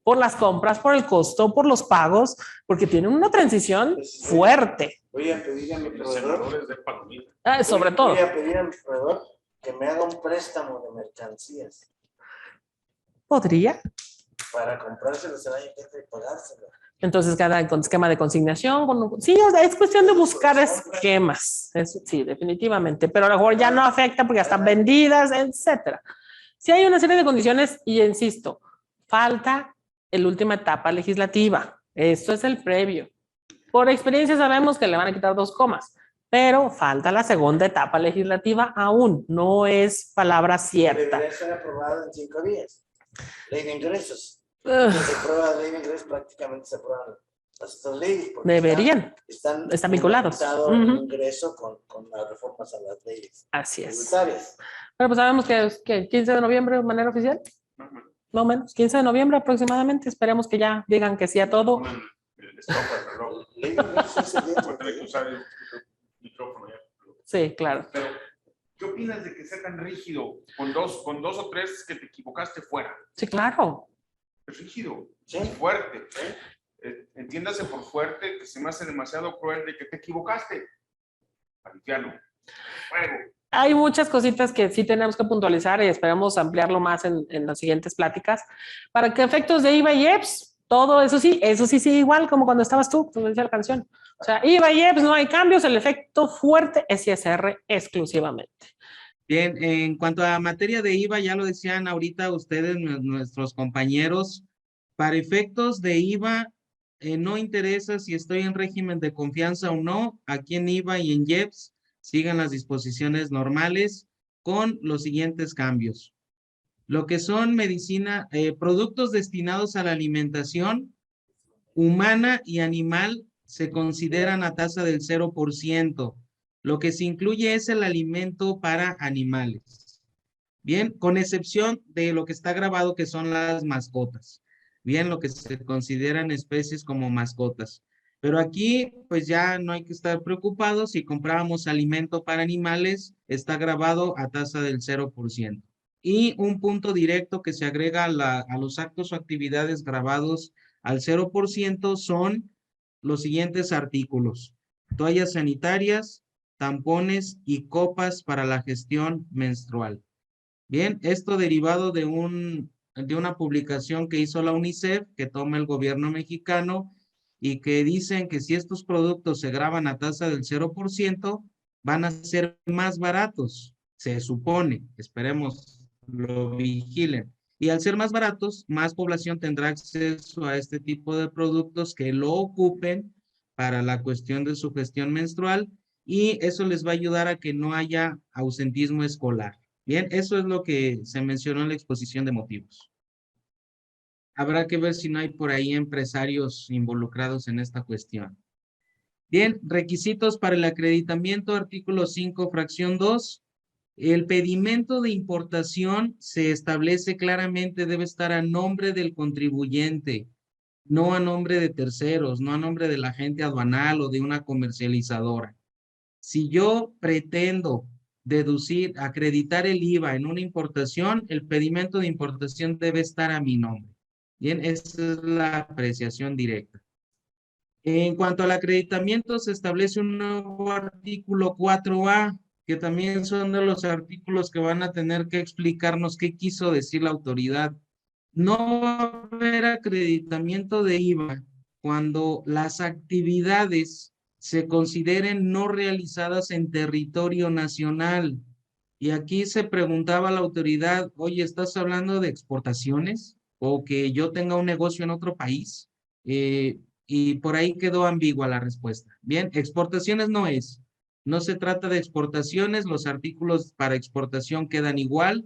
por las compras, por el costo, por los pagos, porque tienen una transición fuerte. Voy a pedir a mi proveedor. Sobre todo. Voy a pedir a mi proveedor que me haga un préstamo de mercancías. ¿Podría? Para comprárselos el año que entra y pagárselo. Entonces, cada esquema de consignación. Sí, o sea, es cuestión de buscar esquemas. Sí, definitivamente. Pero a lo mejor ya no afecta porque ya están vendidas, etcétera. Sí hay una serie de condiciones y insisto, falta la última etapa legislativa. Esto es el previo. Por experiencia sabemos que le van a quitar 2 comas, pero falta la segunda etapa legislativa aún. No es palabra cierta. Debería ser aprobado en 5 días. Ley de ingresos. Se aprueba la ley de ingresos, prácticamente se aprueban las otras leyes. Porque Deberían. Están vinculados. conectados Ujú. el ingreso con las reformas a las leyes Así es. tributarias. Pero pues sabemos que es que 15 de noviembre de manera oficial. No menos, 15 de noviembre aproximadamente. Esperemos que ya digan que sí a todo. Ponen el stop al reloj. Ley de ingresos ese día, Voy a tener que usar el micrófono ya. Sí, claro. Pero, ¿qué opinas de que sea tan rígido con dos o tres que te equivocaste fuera? Sí, claro. Es rígido, Sí. es fuerte. Entiéndase por fuerte que se me hace demasiado cruel de que te equivocaste. Palifiano. Fuego. Hay muchas cositas que sí tenemos que puntualizar y esperamos ampliarlo más en las siguientes pláticas. Para que efectos de IVA y EPS, todo eso sí, igual como cuando estabas tú, como decía la canción. O sea, IVA y EPS no hay cambios, el efecto fuerte es ISR exclusivamente. Bien, en cuanto a materia de IVA, ya lo decían ahorita ustedes, nuestros compañeros, para efectos de IVA, no interesa si estoy en régimen de confianza o no, aquí en IVA y en IEPS sigan las disposiciones normales con los siguientes cambios. Lo que son medicina, productos destinados a la alimentación humana y animal se consideran a tasa del 0%. Lo que se incluye es el alimento para animales. Bien, con excepción de lo que está grabado que son las mascotas. Bien, lo que se consideran especies como mascotas. Pero aquí, pues ya no hay que estar preocupados. Si comprábamos alimento para animales, está grabado a tasa del 0%. Y un punto directo que se agrega a los actos o actividades grabados al 0% son los siguientes artículos: toallas sanitarias, tampones y copas para la gestión menstrual. Bien, esto derivado de una publicación que hizo la UNICEF, que toma el gobierno mexicano, y que dicen que si estos productos se graban a tasa del 0%, van a ser más baratos, se supone, esperemos lo vigilen. Y al ser más baratos, más población tendrá acceso a este tipo de productos que lo ocupen para la cuestión de su gestión menstrual, y eso les va a ayudar a que no haya ausentismo escolar. Bien, eso es lo que se mencionó en la exposición de motivos. Habrá que ver si no hay por ahí empresarios involucrados en esta cuestión. Bien, requisitos para el acreditamiento, artículo 5, fracción 2. El pedimento de importación se establece claramente, debe estar a nombre del contribuyente, no a nombre de terceros, no a nombre del agente aduanal o de una comercializadora. Si yo pretendo acreditar el IVA en una importación, el pedimento de importación debe estar a mi nombre. Bien, esa es la apreciación directa. En cuanto al acreditamiento, se establece un nuevo artículo 4A, que también son de los artículos que van a tener que explicarnos qué quiso decir la autoridad. No va a haber acreditamiento de IVA cuando las actividades se consideren no realizadas en territorio nacional. Y aquí se preguntaba la autoridad, oye, ¿estás hablando de exportaciones? ¿O que yo tenga un negocio en otro país? Y por ahí quedó ambigua la respuesta. Bien, exportaciones no es. No se trata de exportaciones, los artículos para exportación quedan igual,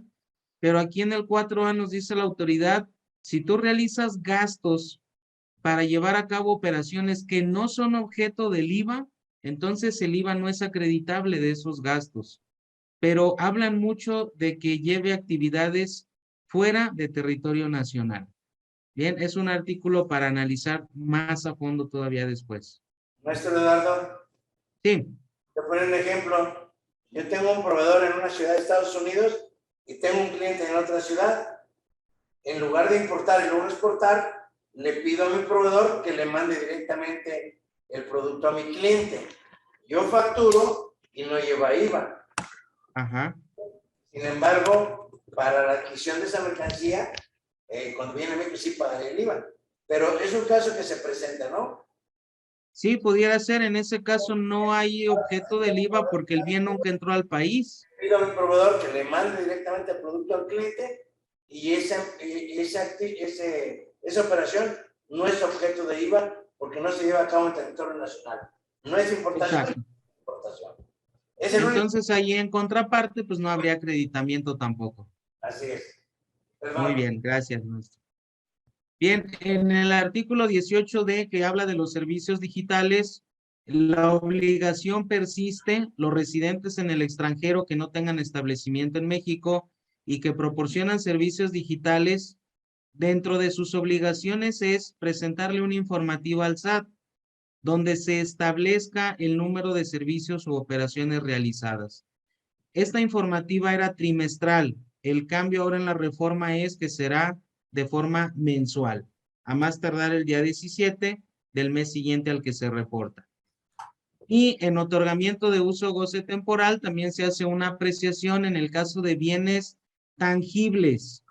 pero aquí en el 4A nos dice la autoridad, si tú realizas gastos para llevar a cabo operaciones que no son objeto del IVA, entonces el IVA no es acreditable de esos gastos. Pero hablan mucho de que lleve actividades fuera de territorio nacional. Bien, es un artículo para analizar más a fondo todavía después. Maestro Eduardo, Sí. te pongo un ejemplo. Yo tengo un proveedor en una ciudad de Estados Unidos y tengo un cliente en otra ciudad. En lugar de importar y luego exportar, le pido a mi proveedor que le mande directamente el producto a mi cliente. Yo facturo y no lleva IVA. Ajá. Sin embargo, para la adquisición de esa mercancía, cuando viene a México sí pagaré el IVA. Pero es un caso que se presenta, ¿no? Sí, pudiera ser. En ese caso no hay objeto del IVA porque el bien nunca entró al país. Pido a mi proveedor que le mande directamente el producto al cliente y esa operación no es objeto de IVA porque no se lleva a cabo en territorio nacional. No es importación, Exacto. es importación. Entonces ahí en contraparte, pues no habría acreditamiento tampoco. Así es. Perdón. Muy bien, gracias, maestro. Bien, en el artículo 18D que habla de los servicios digitales, la obligación persiste. Los residentes en el extranjero que no tengan establecimiento en México y que proporcionan servicios digitales, dentro de sus obligaciones es presentarle un informativo al SAT donde se establezca el número de servicios u operaciones realizadas. Esta informativa era trimestral. El cambio ahora en la reforma es que será de forma mensual, a más tardar el día 17 del mes siguiente al que se reporta. Y en otorgamiento de uso o goce temporal también se hace una apreciación en el caso de bienes tangibles.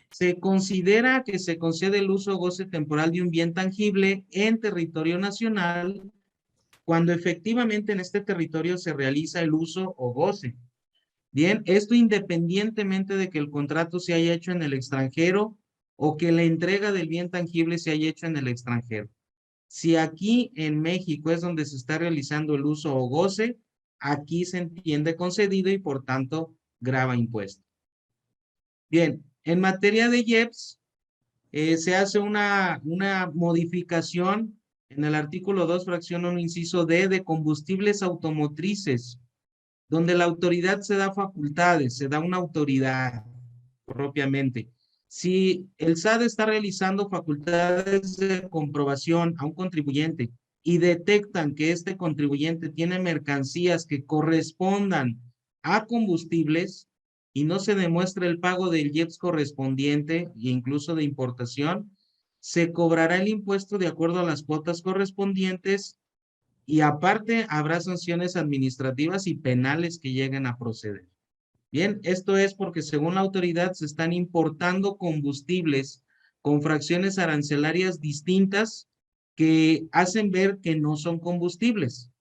Se considera que se concede el uso o goce temporal de un bien tangible en territorio nacional cuando efectivamente en este territorio se realiza el uso o goce. Bien, esto independientemente de que el contrato se haya hecho en el extranjero o que la entrega del bien tangible se haya hecho en el extranjero. Si aquí en México es donde se está realizando el uso o goce, aquí se entiende concedido y por tanto grava impuesto. Bien, en materia de IEPS, se hace una modificación en el artículo 2, fracción 1, inciso D, de combustibles automotrices, donde la autoridad se da facultades, se da una autoridad propiamente. Si el SAT está realizando facultades de comprobación a un contribuyente y detectan que este contribuyente tiene mercancías que correspondan a combustibles y no se demuestra el pago del IEPS correspondiente e incluso de importación, se cobrará el impuesto de acuerdo a las cuotas correspondientes y aparte habrá sanciones administrativas y penales que lleguen a proceder. Bien, esto es porque según la autoridad se están importando combustibles con fracciones arancelarias distintas que hacen ver que no son combustibles,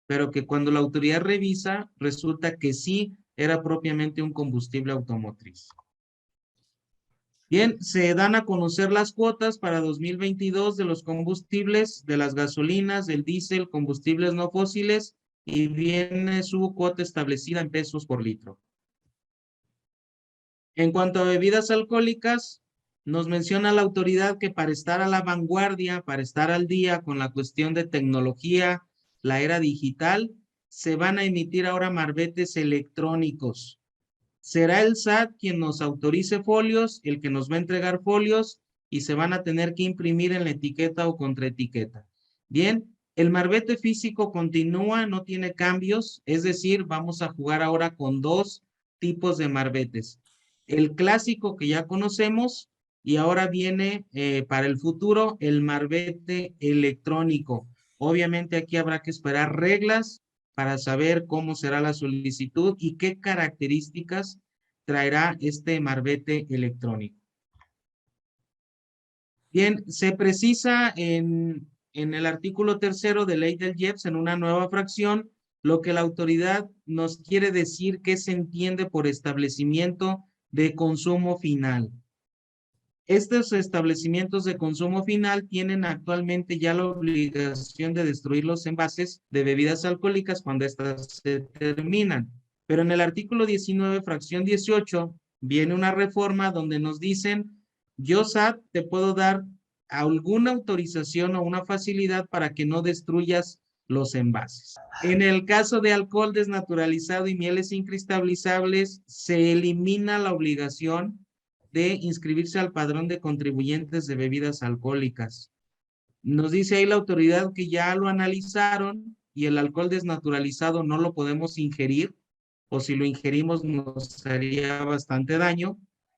pero que cuando la autoridad revisa resulta que sí era propiamente un combustible automotriz. Bien, se dan a conocer las cuotas para 2022 de los combustibles, de las gasolinas, del diésel, combustibles no fósiles y viene su cuota establecida en pesos por litro. En cuanto a bebidas alcohólicas, nos menciona la autoridad que para estar a la vanguardia, para estar al día con la cuestión de tecnología, la era digital, se van a emitir ahora marbetes electrónicos. Será el SAT quien nos autorice folios, el que nos va a entregar folios y se van a tener que imprimir en la etiqueta o contraetiqueta. Bien, el marbete físico continúa, no tiene cambios, es decir, vamos a jugar ahora con dos tipos de marbetes. El clásico que ya conocemos y ahora viene para el futuro el marbete electrónico. Obviamente aquí habrá que esperar reglas para saber cómo será la solicitud y qué características traerá este marbete electrónico. Bien, se precisa en el artículo 3 de ley del IEPS en una nueva fracción lo que la autoridad nos quiere decir que se entiende por establecimiento de consumo final. Estos establecimientos de consumo final tienen actualmente ya la obligación de destruir los envases de bebidas alcohólicas cuando éstas se terminan. Pero en el artículo 19, fracción 18, viene una reforma donde nos dicen, yo SAT te puedo dar alguna autorización o una facilidad para que no destruyas los envases. En el caso de alcohol desnaturalizado y mieles incristalizables, se elimina la obligación de inscribirse al padrón de contribuyentes de bebidas alcohólicas. Nos dice ahí la autoridad que ya lo analizaron y el alcohol desnaturalizado no lo podemos ingerir, o si lo ingerimos nos haría bastante daño.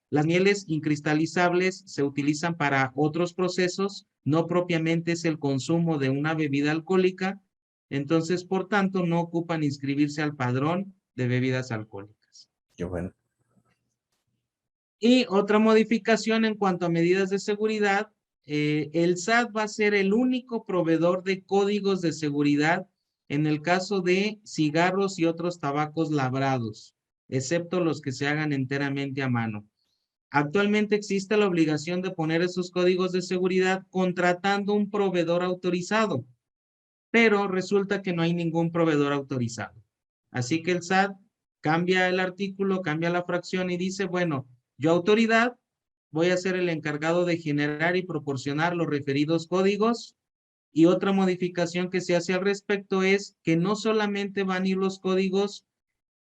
Las mieles incristalizables se utilizan para otros procesos, no propiamente es el consumo de una bebida alcohólica, entonces, por tanto, no ocupan inscribirse al padrón de bebidas alcohólicas. Qué bueno. Y otra modificación en cuanto a medidas de seguridad, el SAT va a ser el único proveedor de códigos de seguridad en el caso de cigarros y otros tabacos labrados, excepto los que se hagan enteramente a mano. Actualmente existe la obligación de poner esos códigos de seguridad contratando un proveedor autorizado, pero resulta que no hay ningún proveedor autorizado. Así que el SAT cambia el artículo, cambia la fracción y dice, bueno, yo autoridad voy a ser el encargado de generar y proporcionar los referidos códigos. Y otra modificación que se hace al respecto es que no solamente van a ir los códigos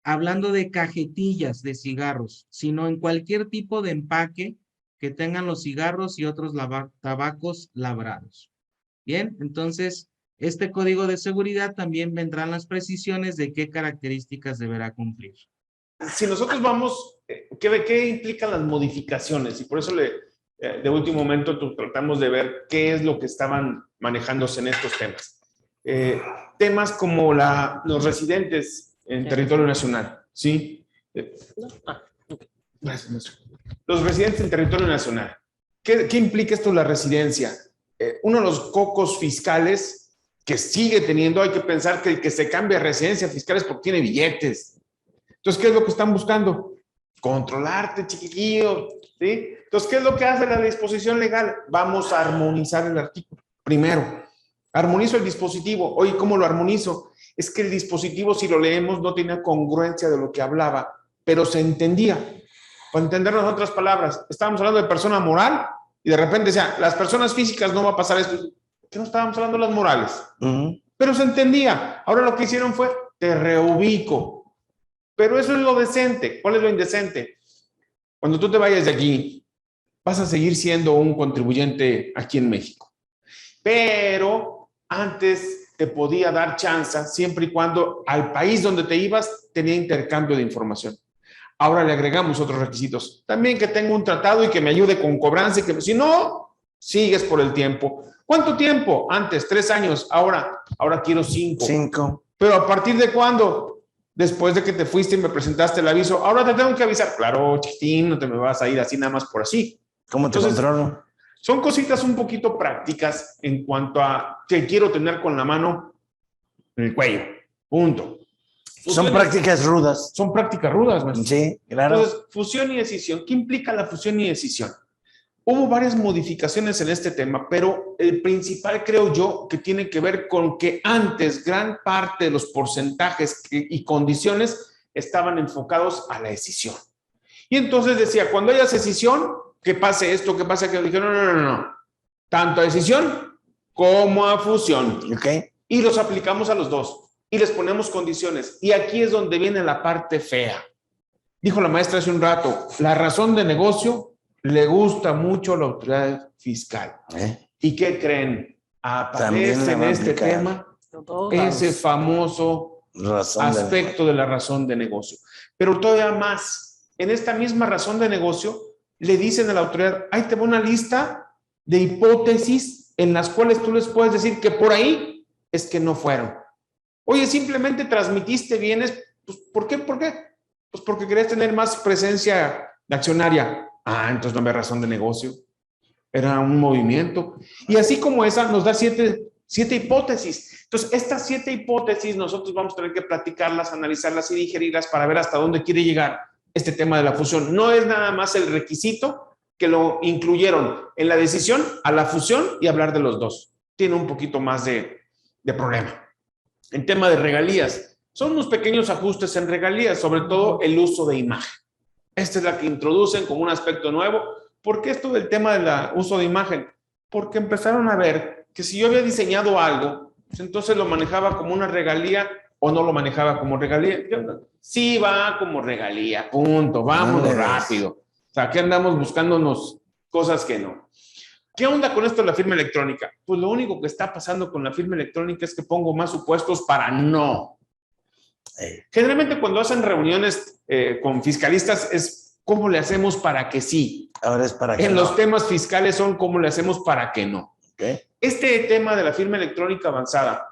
hablando de cajetillas de cigarros, sino en cualquier tipo de empaque que tengan los cigarros y otros tabacos labrados. Bien, entonces, este código de seguridad también vendrán las precisiones de qué características deberá cumplir. Si nosotros vamos, ¿qué implican las modificaciones? Y por eso de último momento tratamos de ver qué es lo que estaban manejándose en estos temas. Temas como los residentes en territorio nacional, ¿sí? Gracias, maestro. Los residentes en territorio nacional. ¿Qué implica esto la residencia? Uno de los cocos fiscales que sigue teniendo, hay que pensar que el que se cambia a residencia fiscal es porque tiene billetes. Entonces, ¿qué es lo que están buscando? Controlarte, chiquillo, ¿sí? Entonces, ¿qué es lo que hace la disposición legal? Vamos a armonizar el artículo. Primero, armonizo el dispositivo. Oye, ¿cómo lo armonizo? Es que el dispositivo, si lo leemos, no tenía congruencia de lo que hablaba, pero se entendía. Para entendernos en otras palabras, estábamos hablando de persona moral y de repente decía, las personas físicas no va a pasar esto. ¿Qué no estábamos hablando de las morales? Pero se entendía. Ahora lo que hicieron fue, te reubico. Pero eso es lo decente. ¿Cuál es lo indecente? Cuando tú te vayas de aquí, vas a seguir siendo un contribuyente aquí en México. Pero antes te podía dar chance siempre y cuando al país donde te ibas tenía intercambio de información. Ahora le agregamos otros requisitos. También que tenga un tratado y que me ayude con cobranza y que si no, sigues por el tiempo. ¿Cuánto tiempo? Antes, 3 años. Ahora quiero 5. 5. ¿Pero a partir de cuándo? Después de que te fuiste y me presentaste el aviso. Ahora te tengo que avisar. Claro, chiquitín, no te me vas a ir así nada más por así. ¿Cómo te controlo? Son cositas un poquito prácticas en cuanto a que quiero tener con la mano en el cuello. Punto. Son prácticas rudas. Son prácticas rudas, maestro. Sí, claro. Entonces, fusión y decisión. ¿Qué implica la fusión y decisión? Hubo varias modificaciones en este tema, pero el principal creo yo que tiene que ver con que antes gran parte de los porcentajes y condiciones estaban enfocados a la decisión. Y entonces decía, cuando haya decisión, que pase esto, que pase aquello. Dijeron, no. Tanto a decisión como a fusión. Okay. Y los aplicamos a los dos. Y les ponemos condiciones. Y aquí es donde viene la parte fea. Dijo la maestra hace un rato, la razón de negocio le gusta mucho a la autoridad fiscal. ¿Y qué creen? Aparece en este tema ese famoso aspecto de la razón de negocio. Pero todavía más, en esta misma razón de negocio, le dicen a la autoridad, ahí te va una lista de hipótesis en las cuales tú les puedes decir que por ahí es que no fueron. Oye, simplemente transmitiste bienes, pues, ¿por qué? Pues porque querías tener más presencia de accionaria. Entonces no había razón de negocio. Era un movimiento. Y así como esa nos da 7 hipótesis. Entonces, estas 7 hipótesis nosotros vamos a tener que platicarlas, analizarlas y digerirlas para ver hasta dónde quiere llegar este tema de la fusión. No es nada más el requisito que lo incluyeron en la decisión a la fusión y hablar de los dos. Tiene un poquito más de problema. En tema de regalías, son unos pequeños ajustes en regalías, sobre todo el uso de imagen. Esta es la que introducen como un aspecto nuevo. ¿Por qué esto del tema del uso de imagen? Porque empezaron a ver que si yo había diseñado algo, pues entonces lo manejaba como una regalía o no lo manejaba como regalía. Sí va como regalía, punto, vámonos rápido. O sea, aquí andamos buscándonos cosas que no. ¿Qué onda con esto de la firma electrónica? Pues lo único que está pasando con la firma electrónica es que pongo más supuestos para no. Generalmente cuando hacen reuniones con fiscalistas es cómo le hacemos para que sí. Ahora es para que en no. los temas fiscales son cómo le hacemos para que no. Okay. Este tema de la firma electrónica avanzada,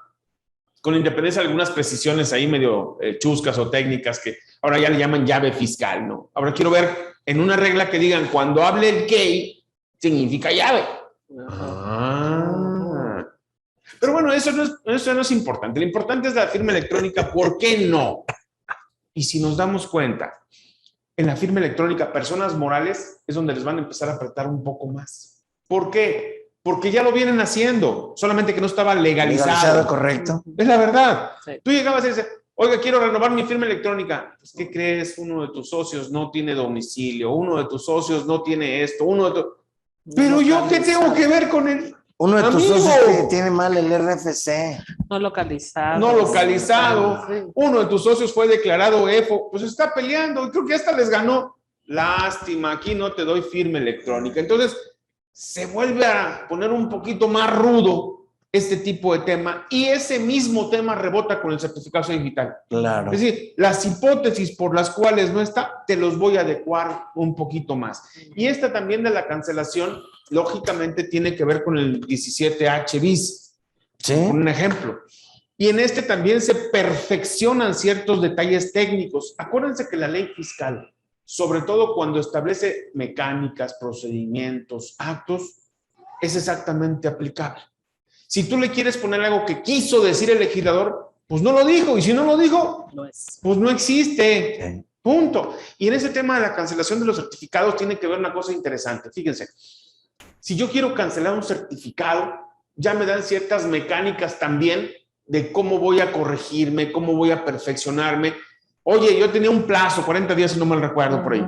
con independencia de algunas precisiones ahí medio chuscas o técnicas que ahora ya le llaman llave fiscal, ¿no? Ahora quiero ver en una regla que digan cuando hable el key significa llave. Pero bueno, eso no es importante. Lo importante es la firma electrónica. ¿Por qué no? Y si nos damos cuenta, en la firma electrónica, personas morales es donde les van a empezar a apretar un poco más. ¿Por qué? Porque ya lo vienen haciendo, solamente que no estaba legalizado. Correcto. Es la verdad. Sí. Tú llegabas y dices, Oiga, quiero renovar mi firma electrónica. Pues, ¿qué crees? Uno de tus socios no tiene domicilio, uno de tus socios no tiene esto, Pero yo, ¿qué tengo que ver con él? Uno de tus Amigo. socios que tiene mal el RFC. No localizado. No localizado. Sí. Uno de tus socios fue declarado EFO. Pues está peleando y creo que hasta les ganó. Lástima, aquí no te doy firma electrónica. Entonces, se vuelve a poner un poquito más rudo este tipo de tema y ese mismo tema rebota con el certificado digital. Claro. Es decir, las hipótesis por las cuales no está, te los voy a adecuar un poquito más. Y esta también de la cancelación, lógicamente, tiene que ver con el 17H bis, Sí. por un ejemplo. Y en este también se perfeccionan ciertos detalles técnicos. Acuérdense que la ley fiscal, sobre todo cuando establece mecánicas, procedimientos, actos, es exactamente aplicable. Si tú le quieres poner algo que quiso decir el legislador, pues no lo dijo. Y si no lo dijo, No es. pues no existe. Sí. Punto. Y en ese tema de la cancelación de los certificados tiene que ver una cosa interesante. Fíjense, si yo quiero cancelar un certificado, ya me dan ciertas mecánicas también de cómo voy a corregirme, cómo voy a perfeccionarme. Oye, yo tenía un plazo, 40 días si no mal recuerdo por ahí,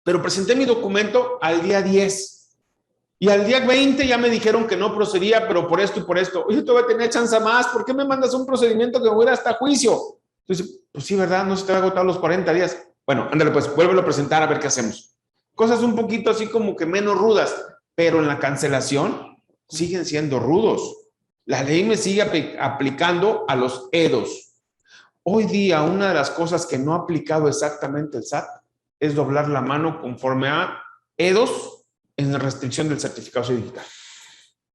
pero presenté mi documento al día 10 y al día 20 ya me dijeron que no procedía, pero por esto y por esto. Oye, te voy a tener chance más, ¿por qué me mandas un procedimiento que me voy a ir hasta juicio? Entonces, pues sí, ¿verdad? No se te va a agotar los 40 días. Bueno, ándale pues, vuélvelo a presentar a ver qué hacemos. Cosas un poquito así como que menos rudas, pero en la cancelación siguen siendo rudos. La ley me sigue aplicando a los EDOs. Hoy día, una de las cosas que no ha aplicado exactamente el SAT es doblar la mano conforme a EDOs en la restricción del certificado digital.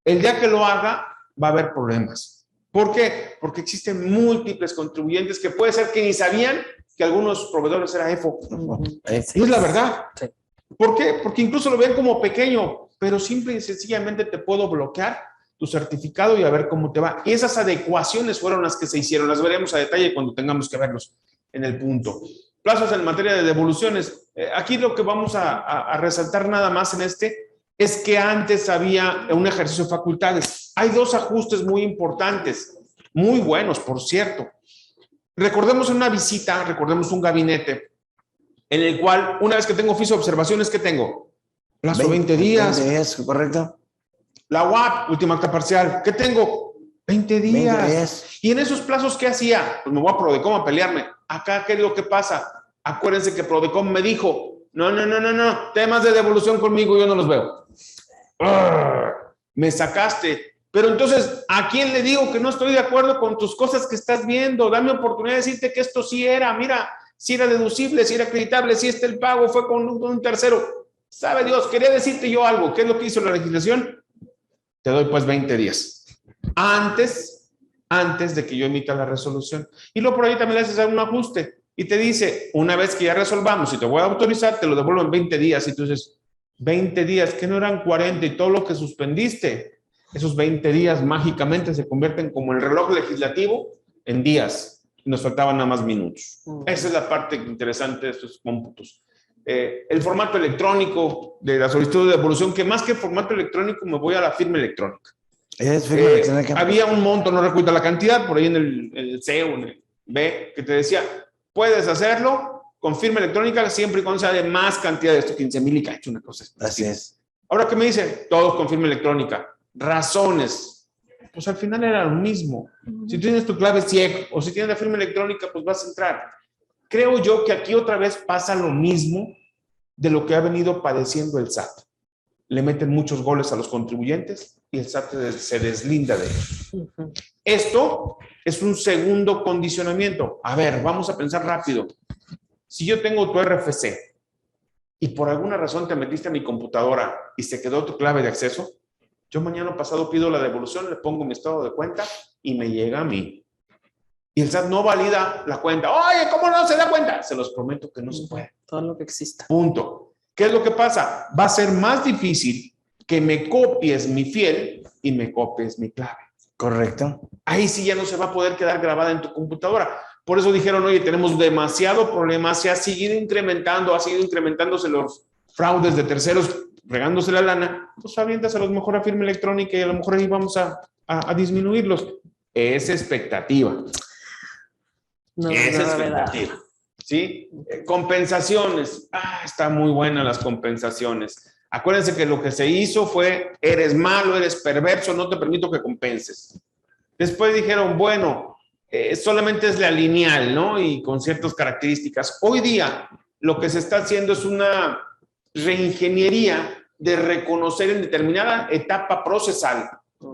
El día que lo haga, va a haber problemas. ¿Por qué? Porque existen múltiples contribuyentes que puede ser que ni sabían que algunos proveedores eran EFO. Sí. Y es la verdad. Sí. ¿Por qué? Porque incluso lo ven como pequeño, pero simple y sencillamente te puedo bloquear tu certificado y a ver cómo te va. Y esas adecuaciones fueron las que se hicieron. Las veremos a detalle cuando tengamos que verlos en el punto. Plazos en materia de devoluciones. Aquí lo que vamos a resaltar nada más en este es que antes había un ejercicio de facultades. Hay dos ajustes muy importantes, muy buenos, por cierto. Recordemos una visita, recordemos un gabinete en el cual, una vez que tengo oficio de observaciones, ¿qué tengo? Plazo 20 días. 20 días, correcto. La UAP, última acta parcial, ¿qué tengo? 20 días. 20 días. Y en esos plazos, ¿qué hacía? Pues me voy a Prodecom a pelearme. Acá, ¿qué es lo que pasa? Acuérdense que Prodecom me dijo, no, temas de devolución conmigo yo no los veo. Me sacaste. Pero entonces, ¿a quién le digo que no estoy de acuerdo con tus cosas que estás viendo? Dame oportunidad de decirte que esto sí era, mira, si era deducible, si era acreditable, si el pago fue con un tercero. ¿Sabe Dios? Quería decirte yo algo. ¿Qué es lo que hizo la legislación? Te doy pues 20 días. Antes de que yo emita la resolución. Y luego por ahí también le haces un ajuste. Y te dice, una vez que ya resolvamos y te voy a autorizar, te lo devuelvo en 20 días. Y tú dices, 20 días, que no eran 40 y todo lo que suspendiste. Esos 20 días mágicamente se convierten como el reloj legislativo en días. Nos faltaban nada más minutos. Esa es la parte interesante de estos cómputos. El formato electrónico de la solicitud de devolución, que más que formato electrónico me voy a la firma electrónica. Es firma electrónica. Había un monto, no recuerdo la cantidad, por ahí en el C o en el B, que te decía, puedes hacerlo con firma electrónica siempre y cuando sea de más cantidad de esto, 15,000 y cacho, una cosa Así es. Ahora, ¿qué me dicen? Todos con firma electrónica. Razones. Pues al final era lo mismo. Si tienes tu clave CIEC o si tienes la firma electrónica, pues vas a entrar. Creo yo que aquí otra vez pasa lo mismo de lo que ha venido padeciendo el SAT. Le meten muchos goles a los contribuyentes y el SAT se deslinda de ellos. Esto es un segundo condicionamiento. A ver, vamos a pensar rápido. Si yo tengo tu RFC y por alguna razón te metiste a mi computadora y se quedó tu clave de acceso, yo mañana pasado pido la devolución, le pongo mi estado de cuenta y me llega a mí. Y el SAT no valida la cuenta. Oye, ¿cómo no se da cuenta? Se los prometo que no se puede. Todo lo que exista. Punto. ¿Qué es lo que pasa? Va a ser más difícil que me copies mi fiel y me copies mi clave. Correcto. Ahí sí ya no se va a poder quedar grabada en tu computadora. Por eso dijeron, oye, tenemos demasiado problema, se ha seguido incrementándose los fraudes de terceros, regándose la lana, pues aviéntaselos mejor a firma electrónica y a lo mejor ahí vamos a disminuirlos. Es expectativa. No, Esa es verdad. invertir. ¿Sí? Compensaciones. Están muy buenas las compensaciones. Acuérdense que lo que se hizo fue, eres malo, eres perverso, no te permito que compenses. Después dijeron, bueno, solamente es la lineal, ¿no? Y con ciertas características. Hoy día, lo que se está haciendo es una reingeniería de reconocer en determinada etapa procesal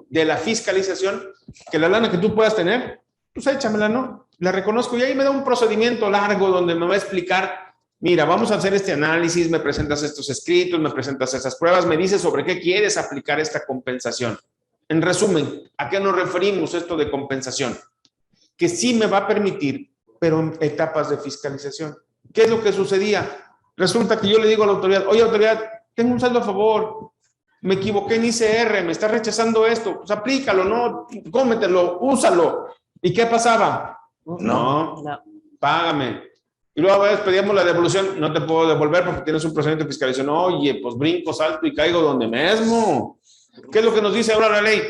de la fiscalización que la lana que tú puedas tener, pues échamela, ¿no? La reconozco y ahí me da un procedimiento largo donde me va a explicar, mira, vamos a hacer este análisis, me presentas estos escritos, me presentas esas pruebas, me dices sobre qué quieres aplicar esta compensación. En resumen, ¿a qué nos referimos esto de compensación? Que sí me va a permitir, pero en etapas de fiscalización. ¿Qué es lo que sucedía? Resulta que yo le digo a la autoridad, oye, autoridad, tengo un saldo a favor, me equivoqué en ICR, me está rechazando esto, pues aplícalo, no, cómetelo, úsalo. ¿Y qué pasaba? No, págame. Y luego a veces pedíamos la devolución, no te puedo devolver porque tienes un procedimiento de fiscalización. Oye, pues brinco, salto y caigo donde mismo. ¿Qué es lo que nos dice ahora la ley?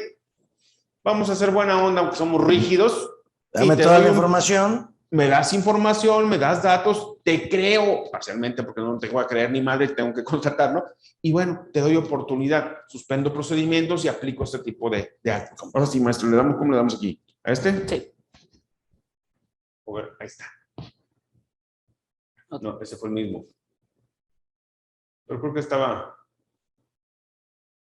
Vamos a hacer buena onda, aunque somos rígidos. Dame toda la información. Me das información, me das datos, te creo, parcialmente porque no te voy a creer ni madre, tengo que constatarlo. Y bueno, te doy oportunidad, suspendo procedimientos y aplico este tipo de actos. Ahora sí, maestro, ¿cómo le damos aquí? ¿A este? Sí. A ver, ahí está. No, ese fue el mismo. Pero creo que estaba...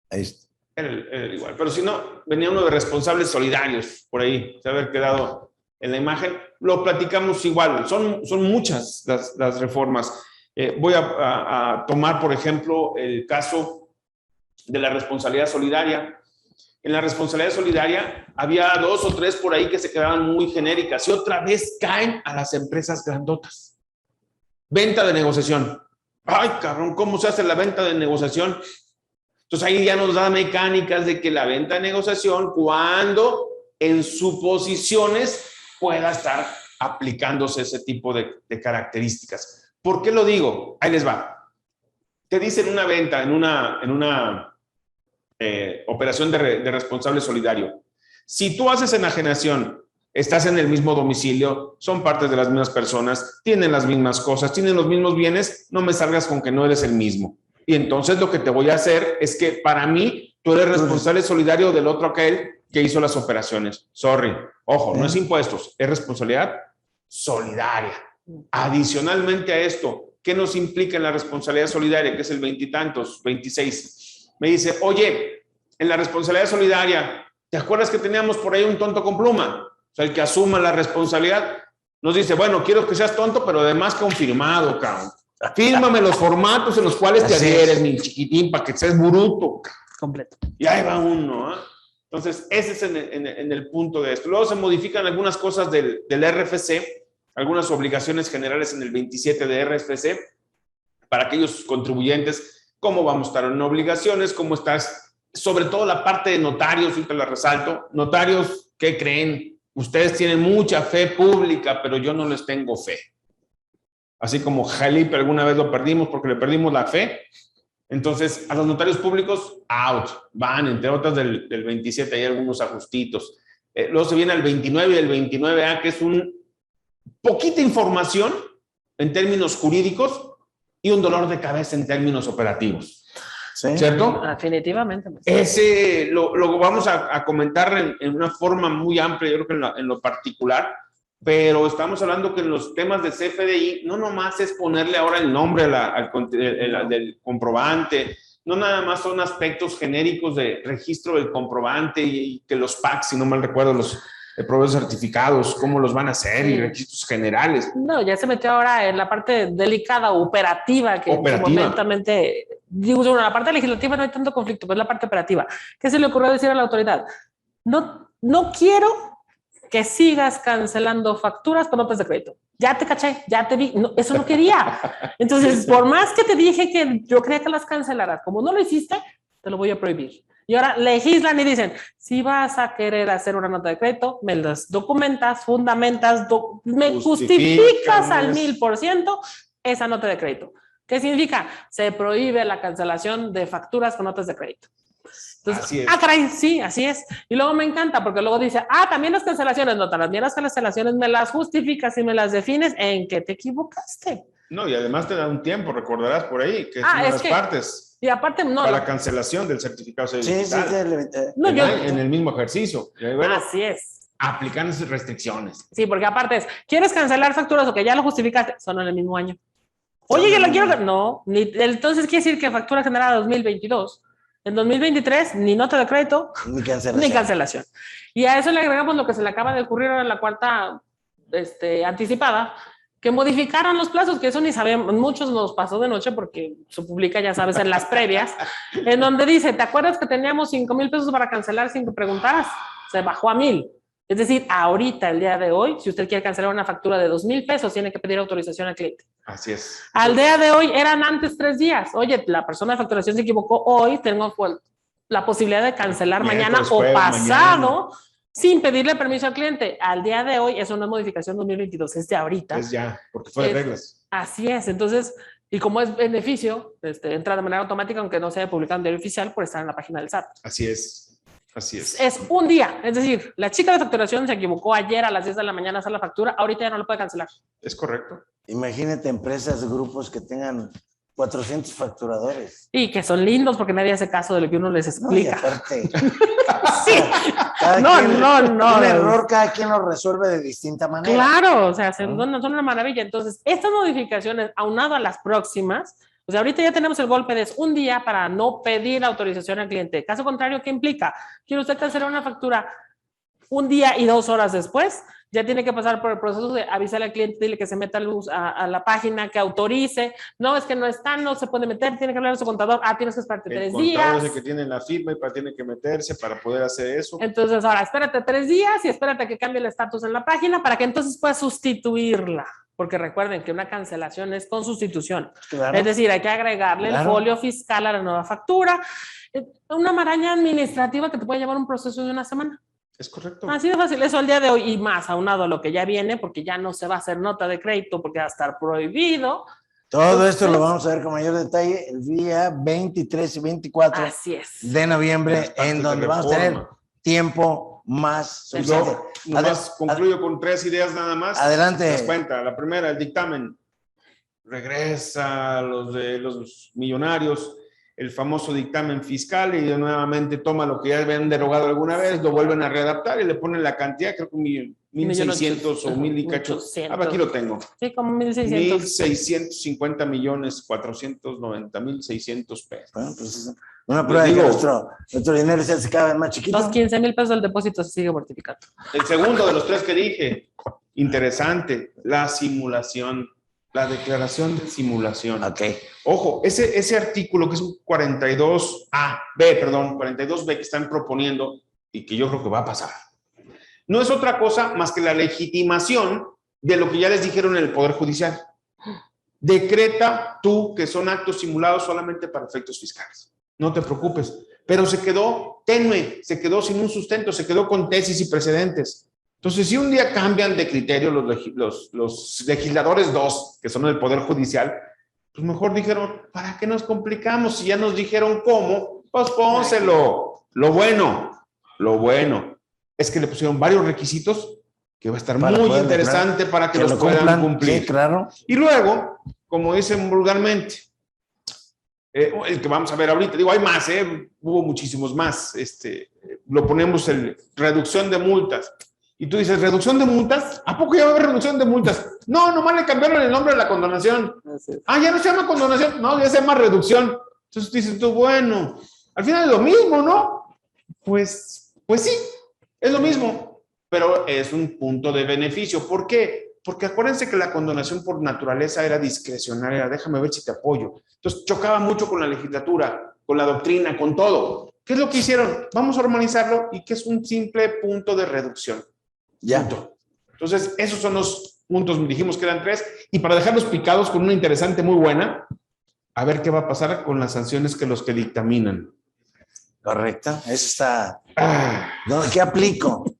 Ahí está. Era igual. Pero si no, venía uno de responsables solidarios por ahí, se haber quedado en la imagen. Lo platicamos igual. Son muchas las reformas. Voy a tomar, por ejemplo, el caso de la responsabilidad solidaria. En la responsabilidad solidaria había 2 o 3 por ahí que se quedaban muy genéricas y otra vez caen a las empresas grandotas. Venta de negociación. Ay, cabrón, ¿cómo se hace la venta de negociación? Entonces ahí ya nos da mecánicas de que la venta de negociación, cuando en suposiciones pueda estar aplicándose ese tipo de características. ¿Por qué lo digo? Ahí les va. Te dicen una venta en una operación de responsable solidario. Si tú haces enajenación, estás en el mismo domicilio, son partes de las mismas personas, tienen las mismas cosas, tienen los mismos bienes, no me salgas con que no eres el mismo. Y entonces lo que te voy a hacer es que para mí tú eres responsable solidario del otro aquel que hizo las operaciones. Sorry. Ojo, no es impuestos, es responsabilidad solidaria. Adicionalmente a esto, ¿qué nos implica en la responsabilidad solidaria? Que es el 20 y tantos, 26. Me dice, oye, en la responsabilidad solidaria, ¿te acuerdas que teníamos por ahí un tonto con pluma? O sea, el que asuma la responsabilidad nos dice, bueno, quiero que seas tonto, pero además confirmado, cabrón. Fírmame los formatos en los cuales te adhieres, mi chiquitín, para que seas bruto. Completo. Y ahí va uno, ¿eh? Entonces, ese es en el punto de esto. Luego se modifican algunas cosas del RFC, algunas obligaciones generales en el 27 de RFC, para aquellos contribuyentes, cómo vamos a estar en obligaciones, cómo estás, sobre todo la parte de notarios, y te la resalto. Notarios, ¿qué creen? Ustedes tienen mucha fe pública, pero yo no les tengo fe. Así como Jalipe alguna vez lo perdimos porque le perdimos la fe. Entonces, a los notarios públicos, out, van, entre otras del 27, hay algunos ajustitos. Luego se viene el 29 y el 29A, que es un poquita información en términos jurídicos y un dolor de cabeza en términos operativos. ¿Sí? ¿Cierto? Definitivamente. Ese lo vamos a comentar en una forma muy amplia, yo creo que en lo particular. Pero estamos hablando que en los temas de CFDI no nomás es ponerle ahora el nombre del comprobante, no nada más son aspectos genéricos de registro del comprobante y que los PACs, si no mal recuerdo, los proveedores certificados, cómo los van a hacer y registros generales. No, ya se metió ahora en la parte delicada, operativa, que momentamente, digo, en la parte legislativa no hay tanto conflicto, pero es la parte operativa. ¿Qué se le ocurrió decir a la autoridad? No quiero que sigas cancelando facturas con notas de crédito. Ya te caché, ya te vi. No, eso no quería. Entonces, por más que te dije que yo quería que las cancelaras, como no lo hiciste, te lo voy a prohibir. Y ahora legislan y dicen, si vas a querer hacer una nota de crédito, me las documentas, fundamentas, me justificas al 1000% esa nota de crédito. ¿Qué significa? Se prohíbe la cancelación de facturas con notas de crédito. Entonces, Así es. caray, sí, así es. Y luego me encanta porque luego dice, también las cancelaciones, no, también las cancelaciones me las justificas y me las defines en que te equivocaste. No, y además te da un tiempo, recordarás por ahí, que es una de es las que- partes Y aparte, no. para la cancelación del certificado Sí, digital. No, en el mismo ejercicio. Y bueno, así es. aplican esas restricciones. Sí, porque aparte es, ¿quieres cancelar facturas o que ya lo justificaste? Son en el mismo año. Oye, que lo quiero. No, entonces quiere decir que factura generada 2022, en 2023, ni nota de crédito, ni cancelación. Y a eso le agregamos lo que se le acaba de ocurrir ahora en la cuarta anticipada, que modificaron los plazos, que eso ni sabemos, muchos nos pasó de noche porque se publica, ya sabes, en las previas, en donde dice, ¿te acuerdas que teníamos 5,000 pesos para cancelar sin que preguntaras? Se bajó a 1,000. Es decir, ahorita, el día de hoy, si usted quiere cancelar una factura de 2,000 pesos, tiene que pedir autorización al cliente. Así es. Al día de hoy eran antes 3 días. Oye, la persona de facturación se equivocó hoy, tengo la posibilidad de cancelar mañana o pasado sin pedirle permiso al cliente. Al día de hoy, eso no es modificación 2022, es de ahorita. Es ya, porque fue de reglas. Así es. Entonces, y como es beneficio, entra de manera automática, aunque no se haya publicado en diario oficial, por estar en la página del SAT. Así es. Así es. Es un día. Es decir, la chica de facturación se equivocó ayer a las 10 de la mañana a hacer la factura, ahorita ya no lo puede cancelar. Es correcto. Imagínate empresas, grupos que tengan 400 facturadores. Y que son lindos porque nadie hace caso de lo que uno les explica. No, y aparte, Sí. No. Un error cada quien lo resuelve de distinta manera. Claro, o sea, son una maravilla. Entonces, estas modificaciones, aunado a las próximas, o sea, ahorita ya tenemos el golpe de un día para no pedir autorización al cliente. Caso contrario, ¿qué implica? ¿Quiere usted cancelar una factura un día y 2 horas después? Ya tiene que pasar por el proceso de avisarle al cliente, dile que se meta luz a la página, que autorice. No, es que no está, no se puede meter, tiene que hablar a su contador. Tienes que esperarte 3 días. El contador es el que tiene la firma y tiene que meterse para poder hacer eso. Entonces, ahora espérate 3 días y espérate que cambie el estatus en la página para que entonces puedas sustituirla. Porque recuerden que una cancelación es con sustitución. Claro. Es decir, hay que agregarle el folio fiscal a la nueva factura. Una maraña administrativa que te puede llevar un proceso de una semana. Es correcto. Así de fácil, eso al día de hoy y más aunado a lo que ya viene, porque ya no se va a hacer nota de crédito porque va a estar prohibido. Todo esto lo vamos a ver con mayor detalle el día 23 y 24 Así es. de noviembre, en donde vamos a tener tiempo más suficiente. Nomás concluyo con 3 ideas nada más. Adelante. ¿Te das cuenta? La primera, el dictamen. Regresa a los de los millonarios, el famoso dictamen fiscal, y nuevamente toma lo que ya habían derogado alguna vez, lo vuelven a readaptar y le ponen la cantidad, creo que 1,600 o 1,000 y cacho. Aquí lo tengo. Sí, como 1,600. 1,650,490,600 pesos. Bueno, pues una prueba de que nuestro dinero se hace cada vez más chiquito. Los 15,000 pesos del depósito se sigue mortificando. El segundo de los 3 que dije, interesante, la simulación. La declaración de simulación. Ok. Ojo, ese artículo que es un 42B que están proponiendo y que yo creo que va a pasar, no es otra cosa más que la legitimación de lo que ya les dijeron en el Poder Judicial. Decreta tú que son actos simulados solamente para efectos fiscales. No te preocupes. Pero se quedó tenue, se quedó sin un sustento, se quedó con tesis y precedentes. Entonces, si un día cambian de criterio los legisladores 2, que son el Poder Judicial, pues mejor dijeron, ¿para qué nos complicamos? Si ya nos dijeron cómo, pues pónselo. Lo bueno es que le pusieron varios requisitos que va a estar muy interesante para que los puedan cumplir. Sí, claro. Y luego, como dicen vulgarmente, el que vamos a ver ahorita, digo, hay más, hubo muchísimos más, lo ponemos en reducción de multas. Y tú dices, ¿reducción de multas? ¿A poco ya va a haber reducción de multas? No, nomás le cambiaron el nombre de la condonación. Ya no se llama condonación, no, ya se llama reducción. Entonces dices tú, bueno, al final es lo mismo, ¿no? Pues sí, es lo mismo, pero es un punto de beneficio. ¿Por qué? Porque acuérdense que la condonación por naturaleza era discrecionaria, déjame ver si te apoyo. Entonces chocaba mucho con la legislatura, con la doctrina, con todo. ¿Qué es lo que hicieron? Vamos a organizarlo y que es un simple punto de reducción. Ya. Punto. Entonces, esos son los puntos, dijimos que eran 3, y para dejarlos picados con una interesante muy buena, a ver qué va a pasar con las sanciones que los que dictaminan. Correcto, eso está. ¿Qué aplico?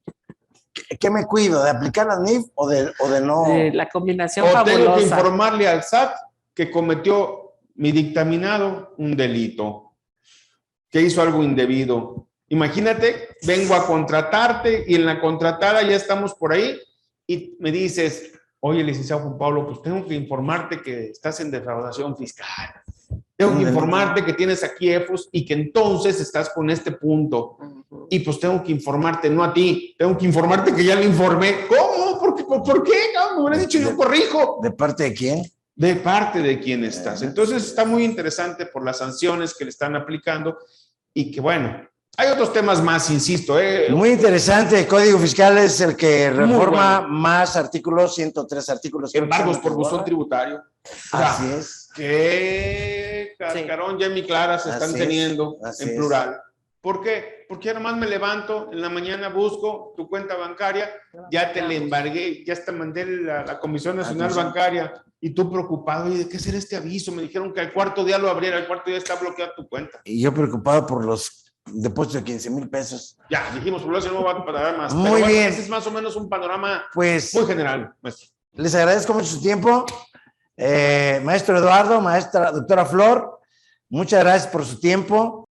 ¿Qué me cuido? ¿De aplicar la NIF o de no? La combinación o fabulosa. tengo que informarle al SAT que cometió mi dictaminado un delito. que hizo algo indebido. Imagínate, vengo a contratarte y en la contratada ya estamos por ahí y me dices, oye, licenciado Juan Pablo, pues tengo que informarte que estás en defraudación fiscal. Tengo que informarte que tienes aquí EFOS y que entonces estás con este punto. Y pues tengo que informarte, no a ti, tengo que informarte que ya lo informé. ¿Cómo? ¿Por qué? No, me hubieras dicho, yo corrijo. ¿De parte de quién? De parte de quién estás. Entonces está muy interesante por las sanciones que le están aplicando y que bueno, hay otros temas más, insisto. Muy interesante. El Código Fiscal es el que reforma bueno. más artículos, 103 artículos. Embargos por buzón tributario. Así es. Qué cascarón ya en mi clara se están teniendo en plural. ¿Por qué? Porque ya nomás me levanto, en la mañana busco tu cuenta bancaria, ya te le embargué, ya te mandé la Comisión Nacional Bancaria y tú preocupado, ¿y de qué será este aviso? Me dijeron que al cuarto día lo abriera, al cuarto día está bloqueada tu cuenta. Y yo preocupado por los depósitos de 15,000 pesos. Ya, dijimos, por eso no va a pagar más. Muy pero bueno, bien. ese es más o menos un panorama Pues muy general, maestro. les agradezco mucho su tiempo. Maestro Eduardo, maestra doctora Flor, muchas gracias por su tiempo.